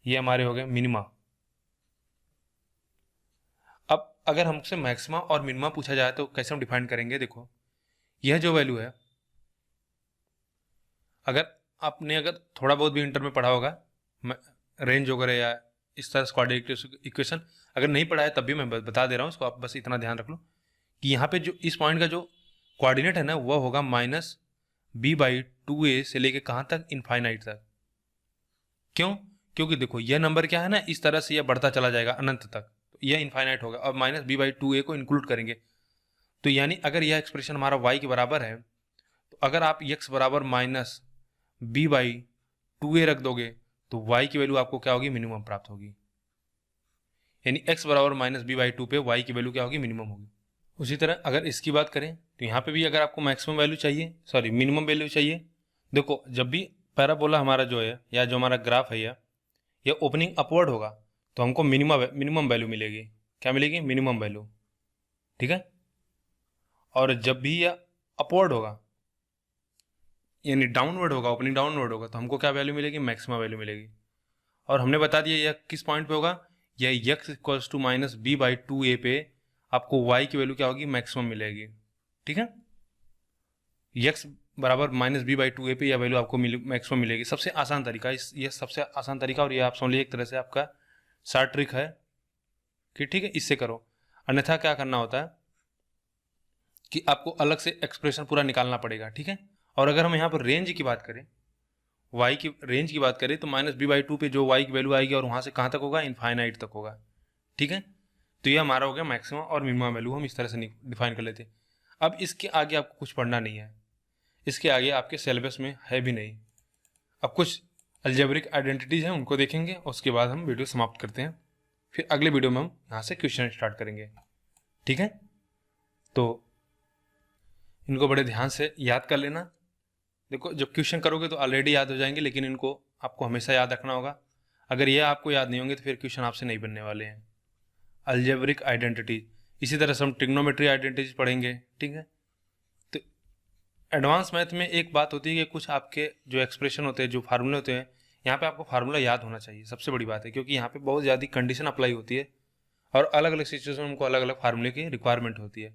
ये हमारे हो गए मिनिमा। अब अगर हमसे मैक्सिमा और मिनिमा पूछा जाए तो कैसे हम डिफाइन करेंगे। देखो यह जो वैल्यू है, अगर आपने अगर थोड़ा बहुत भी इंटर में पढ़ा होगा, रेंज वगैरह या इस तरह क्वाड्रेटिक इक्वेशन, अगर नहीं पढ़ा है तब भी मैं बता दे रहा हूँ इसको, आप बस इतना ध्यान रख लो कि यहाँ पे जो इस पॉइंट का जो कोऑर्डिनेट है ना, वह होगा -b/2a से लेके कहाँ तक, इनफाइनाइट तक। क्यों? क्योंकि देखो यह नंबर क्या है ना, इस तरह से यह बढ़ता चला जाएगा अनंत तक, तो यह इनफाइनाइट होगा, और -b/2a को इंक्लूड करेंगे। तो यानी अगर यह एक्सप्रेशन हमारा y के बराबर है, तो अगर आप x बराबर -b/2a रख दोगे तो y की वैल्यू आपको क्या होगी, मिनिमम प्राप्त होगी। यानी x बराबर -b/2 पे y की वैल्यू क्या होगी, मिनिमम होगी। उसी तरह अगर इसकी बात करें तो यहाँ पे भी अगर आपको मैक्सिमम वैल्यू चाहिए, सॉरी मिनिमम वैल्यू चाहिए, देखो जब भी पैराबोला हमारा जो है या जो हमारा ग्राफ है यह ओपनिंग अपवर्ड होगा तो हमको मिनिमम वैल्यू मिलेगी। क्या मिलेगी, मिनिमम वैल्यू, ठीक है। और जब भी यह अपवर्ड होगा यानी डाउनवर्ड होगा, ओपनिंग डाउनवर्ड होगा, तो हमको क्या वैल्यू मिलेगी, मैक्सिमम वैल्यू मिलेगी। और हमने बता दिया यह किस पॉइंट पे होगा, यह x इक्वल्स टू -b/2a पे आपको y की वैल्यू क्या होगी, मैक्सिमम मिलेगी, ठीक है। x बराबर -b/2a पे यह वैल्यू आपको मैक्सिमम मिलेगी। सबसे आसान तरीका यह सबसे आसान तरीका, और ये आप समझ लीजिए एक तरह से आपका शॉर्ट ट्रिक है कि ठीक है इससे करो। अन्यथा क्या करना होता है कि आपको अलग से एक्सप्रेशन पूरा निकालना पड़ेगा, ठीक है। और अगर हम यहाँ पर रेंज की बात करें, y की रेंज की बात करें, तो -b/2 पे जो y की वैल्यू आएगी और वहाँ से कहाँ तक होगा, इनफाइनाइट तक होगा, ठीक है। तो ये हमारा हो गया मैक्सिमम और मिनिमम वैल्यू, हम इस तरह से डिफाइन कर लेते हैं। अब इसके आगे आपको कुछ पढ़ना नहीं है, इसके आगे आपके सिलेबस में है भी नहीं। अब कुछ अलजेब्रिक आइडेंटिटीज हैं, उनको देखेंगे, उसके बाद हम वीडियो समाप्त करते हैं। फिर अगले वीडियो में हम यहाँ से क्वेश्चन स्टार्ट करेंगे, ठीक है। तो इनको बड़े ध्यान से याद कर लेना। देखो जब क्वेश्चन करोगे तो ऑलरेडी याद हो जाएंगे, लेकिन इनको आपको हमेशा याद रखना होगा। अगर ये आपको याद नहीं होंगे तो फिर क्वेश्चन आपसे नहीं बनने वाले हैं। अलजेब्रिक आइडेंटिटी, इसी तरह से हम ट्रिग्नोमेट्री आइडेंटिटीज पढ़ेंगे, ठीक है। एडवांस मैथ में एक बात होती है कि कुछ आपके जो एक्सप्रेशन होते हैं, जो फार्मूले होते हैं, यहाँ पे आपको फार्मूला याद होना चाहिए, सबसे बड़ी बात है, क्योंकि यहाँ पे बहुत ज़्यादा कंडीशन अप्लाई होती है और अलग अलग सिचुएशन में हमको अलग अलग फार्मूले की रिक्वायरमेंट होती है।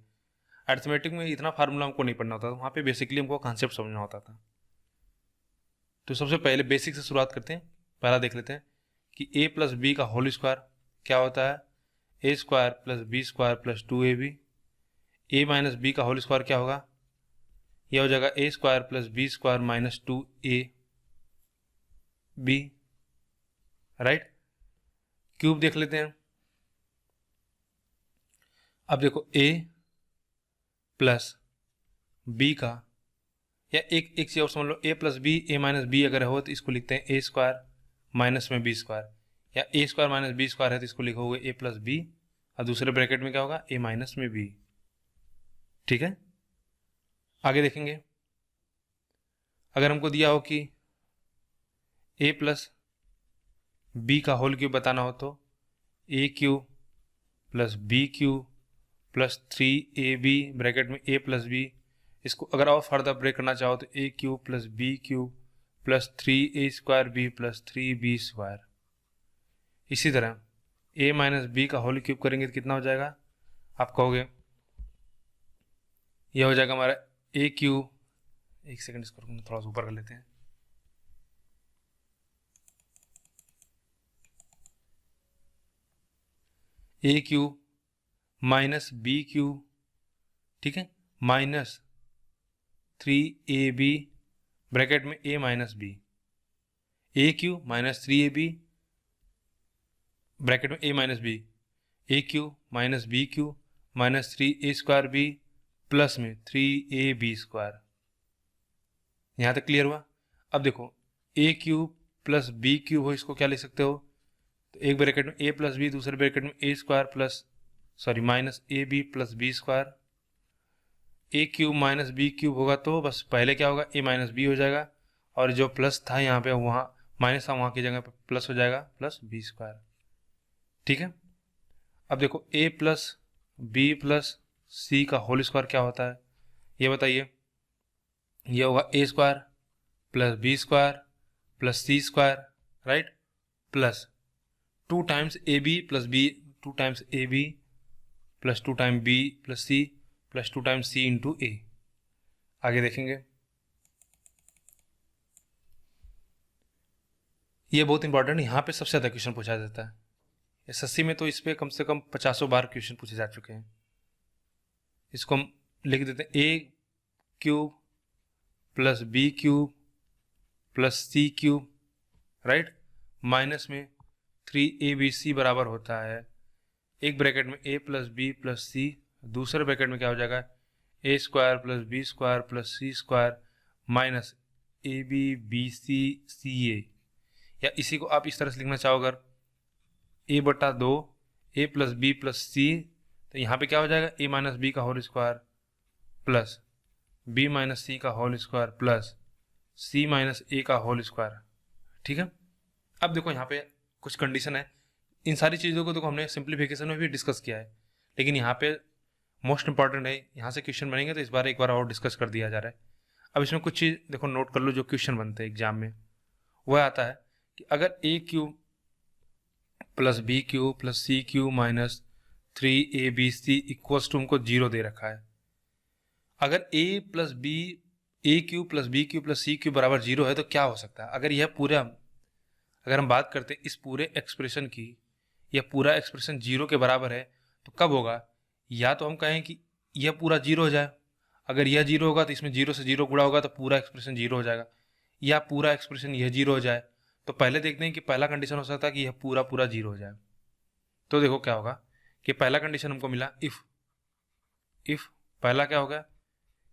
अरिथमेटिक में इतना फार्मूला हमको नहीं पढ़ना होता था, वहाँ पे बेसिकली हमको कॉन्सेप्ट समझना होता था। तो सबसे पहले बेसिक से शुरुआत करते हैं। पहला देख लेते हैं कि a प्लस बी का होल स्क्वायर क्या होता है, A square plus B square plus 2ab। A minus B का होल स्क्वायर क्या होगा, यह हो जाएगा A square plus B square minus 2ab, right. Cube देख लेते हैं। अब देखो a प्लस बी का, या एक चीज और समझ लो, a plus B, A minus B अगर हो तो इसको लिखते हैं ए स्क्वायर माइनस में बी स्क्वायर, या A square minus B square है तो इसको लिखोगे ए प्लस बी, और दूसरे ब्रैकेट में क्या होगा, ए माइनस में बी। ठीक है, आगे देखेंगे। अगर हमको दिया हो कि ए प्लस बी का होल क्यूब बताना हो तो A cube plus B cube plus 3ab bracket में ए प्लस बी। इसको अगर और फर्दर ब्रेक करना चाहो तो A cube plus B cube plus 3a square B plus 3b square. इसी तरह a माइनस बी का होल क्यूब करेंगे तो कितना हो जाएगा, आप कहोगे यह हो जाएगा हमारा ए क्यूब, एक सेकंड इसको थोड़ा सा ऊपर कर लेते हैं, A cube minus B cube, ठीक है, माइनस 3ab ब्रैकेट में a minus B, A cube minus 3ab bracket में a minus B, A cube minus B cube minus 3a square B plus में 3ab स्क्वायर। यहाँ तक clear हुआ। अब देखो a cube plus B cube हो, इसको क्या लिख सकते हो, तो एक ब्रैकेट में a प्लस बी, दूसरे ब्रैकेट में a square plus minus A B plus B square. A cube minus B cube होगा तो बस पहले क्या होगा, ए माइनस बी हो जाएगा, और जो प्लस था यहाँ पे वहाँ माइनस था, वहाँ की जगह पे प्लस हो जाएगा प्लस बी स्क्वायर। ठीक है, अब देखो ए प्लस बी प्लस सी का होल स्क्वायर क्या होता है, ये बताइए। ये होगा A square plus B square plus C square, right, plus 2 times A B plus B, 2 times A B plus 2 time B plus C plus 2 times C into A. आगे देखेंगे, ये बहुत इंपॉर्टेंट, यहाँ पे सबसे ज़्यादा क्वेश्चन पूछा जाता है एसएससी में, तो इस पे कम से कम 50 बार क्वेश्चन पूछे जा चुके हैं। इसको हम लिख देते हैं A cube plus B cube plus C cube, right, minus में 3abc बराबर होता है एक ब्रैकेट में a plus B plus C, दूसरे ब्रैकेट में क्या हो जाएगा, A square plus B square plus C square minus A B B C C A. या इसी को आप इस तरह से लिखना चाहो, अगर a बटा 2 a plus B plus C, तो यहाँ पे क्या हो जाएगा, a माइनस बी का whole square plus b minus C का whole square plus c minus a का होल स्क्वायर। ठीक है, अब देखो यहाँ पे कुछ कंडीशन है, इन सारी चीज़ों को देखो हमने सिंप्लीफिकेशन में भी डिस्कस किया है, लेकिन यहाँ पे मोस्ट इंपॉर्टेंट है, यहाँ से क्वेश्चन बनेंगे तो इस बार एक बार और डिस्कस कर दिया जा रहा है। अब इसमें कुछ चीज़ देखो नोट कर लो, जो क्वेश्चन बनते हैं एग्जाम में वह आता है कि अगर A cube plus B cube plus C cube minus 3abc equals to हमको 0 दे रखा है, अगर a plus B, A cube plus B cube plus C cube बराबर 0 है तो क्या हो सकता है। अगर यह पूरा, अगर हम बात करते हैं इस पूरे एक्सप्रेशन की, यह पूरा एक्सप्रेशन 0 के बराबर है तो कब होगा, या तो हम कहें कि यह पूरा 0 हो जाए, अगर यह 0 होगा तो इसमें 0 से 0 गुणा होगा तो पूरा एक्सप्रेशन 0 हो जाएगा, या पूरा एक्सप्रेशन यह 0 हो जाए। तो पहले देखते हैं कि पहला कंडीशन हो सकता है कि यह पूरा 0 हो जाए। तो देखो क्या होगा कि पहला कंडीशन हमको मिला, इफ पहला क्या होगा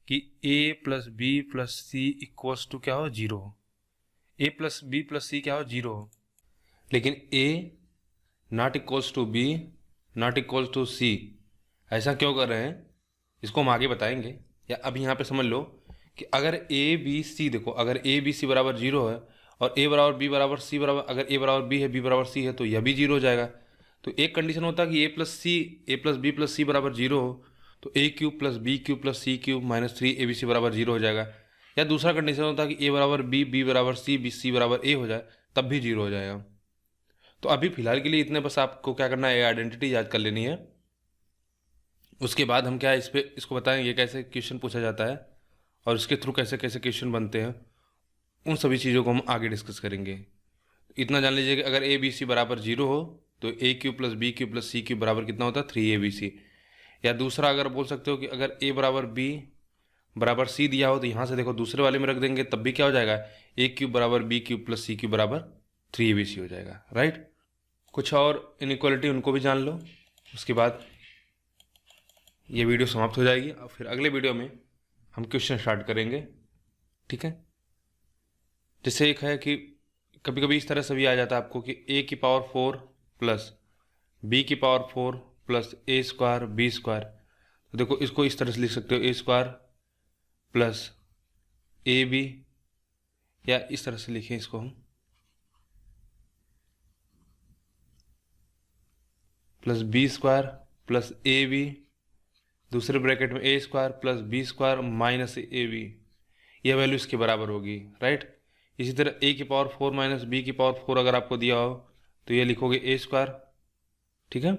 कि a plus B plus C equals to क्या हो, 0 हो, a plus B plus C क्या हो, 0 हो, लेकिन a not equals to B not equals to C. ऐसा क्यों कर रहे हैं इसको हम आगे बताएंगे, या अभी यहाँ पे समझ लो कि अगर a b c, देखो अगर a b c बराबर 0 है और a बराबर b बराबर c बराबर, अगर a बराबर b है b बराबर c है तो यह भी 0 हो जाएगा। तो एक कंडीशन होता है कि a plus b plus c बराबर 0 हो, तो a cube plus B cube plus C cube minus 3abc बराबर 0 हो जाएगा। या दूसरा कंडीशन होता है कि a बराबर b बराबर c सी बराबर a हो जाए, तब भी 0 हो जाएगा। तो अभी फ़िलहाल के लिए इतने बस आपको क्या करना है, आइडेंटिटी याद कर लेनी है। उसके बाद हम क्या इसको बताएंगे कैसे क्वेश्चन पूछा जाता है और इसके थ्रू कैसे कैसे क्वेश्चन बनते हैं, उन सभी चीज़ों को हम आगे डिस्कस करेंगे। इतना जान लीजिए कि अगर ए बी सी बराबर 0 हो तो A cube plus B cube plus C cube बराबर कितना होता है, 3abc। या दूसरा अगर बोल सकते हो कि अगर ए बराबर बी बराबर सी दिया हो तो यहाँ से देखो दूसरे वाले में रख देंगे, तब भी क्या हो जाएगा, ए क्यूब बराबर B cube plus C cube बराबर 3abc हो जाएगा, राइट। कुछ और इनइक्वालिटी उनको भी जान लो, उसके बाद ये वीडियो समाप्त हो जाएगी और फिर अगले वीडियो में हम क्वेश्चन स्टार्ट करेंगे, ठीक है। जैसे एक है कि कभी कभी इस तरह से भी आ जाता है आपको कि a की पावर 4 प्लस b की power 4 plus a square b square. तो देखो इसको इस तरह से लिख सकते हो, a square plus A B, या इस तरह से लिखें इसको हम plus B square plus A B, दूसरे ब्रैकेट में A square plus B square minus A B, यह वैल्यू इसके बराबर होगी, राइट। इसी तरह ए की पावर 4 माइनस बी की पावर 4 अगर आपको दिया हो तो ये लिखोगे ए स्क्वायर, ठीक है,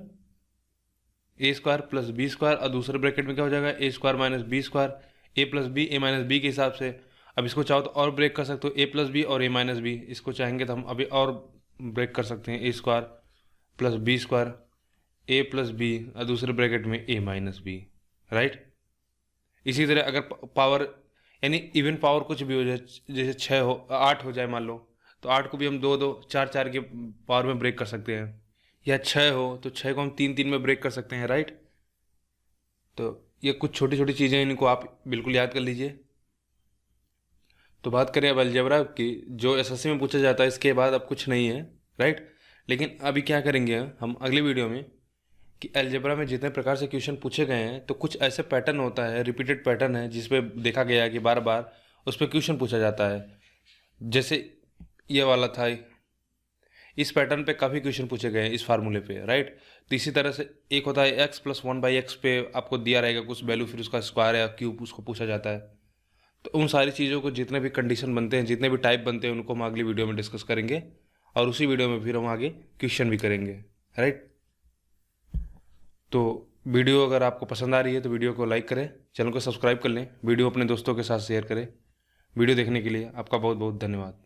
A square plus B square, और दूसरे ब्रैकेट में क्या हो जाएगा, A square minus B square, A plus B A minus B के हिसाब से। अब इसको चाहो तो और ब्रेक कर सकते हो, ए प्लस बी और ए माइनस बी, इसको चाहेंगे तो हम अभी और ब्रेक कर सकते हैं, A square plus B square A plus B और दूसरे ब्रैकेट में ए माइनस बी, राइट। इसी तरह अगर पावर यानी इवन पावर कुछ भी हो जाए, जैसे 6 हो 8 हो जाए मान लो, तो 8 को भी हम 2 2 4 4 के पावर में ब्रेक कर सकते हैं, या 6 हो तो 6 को हम 3 3 में ब्रेक कर सकते हैं, राइट। तो ये कुछ छोटी छोटी चीज़ें, इनको आप बिल्कुल याद कर लीजिए। तो बात करें अब अलजेब्रा की, जो एसएससी में पूछा जाता है, इसके बाद अब कुछ नहीं है, राइट। लेकिन अभी क्या करेंगे हम अगले वीडियो में कि अलजेब्रा में जितने प्रकार से क्वेश्चन पूछे गए हैं तो कुछ ऐसे पैटर्न होता है, रिपीटेड पैटर्न है, जिस पे देखा गया है कि बार बार उस पर क्वेश्चन पूछा जाता है। जैसे ये वाला था, इस पैटर्न पे काफ़ी क्वेश्चन पूछे गए हैं इस फार्मूले पे, राइट। तो इसी तरह से एक होता है x प्लस 1/x पे आपको दिया रहेगा कुछ वैल्यू, फिर उसका स्क्वायर या क्यूब उसको पूछा जाता है। तो उन सारी चीज़ों को, जितने भी कंडीशन बनते हैं, जितने भी टाइप बनते हैं, उनको हम अगली वीडियो में डिस्कस करेंगे और उसी वीडियो में फिर हम आगे क्वेश्चन भी करेंगे, राइट। तो वीडियो अगर आपको पसंद आ रही है तो वीडियो को लाइक करें, चैनल को सब्सक्राइब कर लें, वीडियो अपने दोस्तों के साथ शेयर करें। वीडियो देखने के लिए आपका बहुत बहुत धन्यवाद।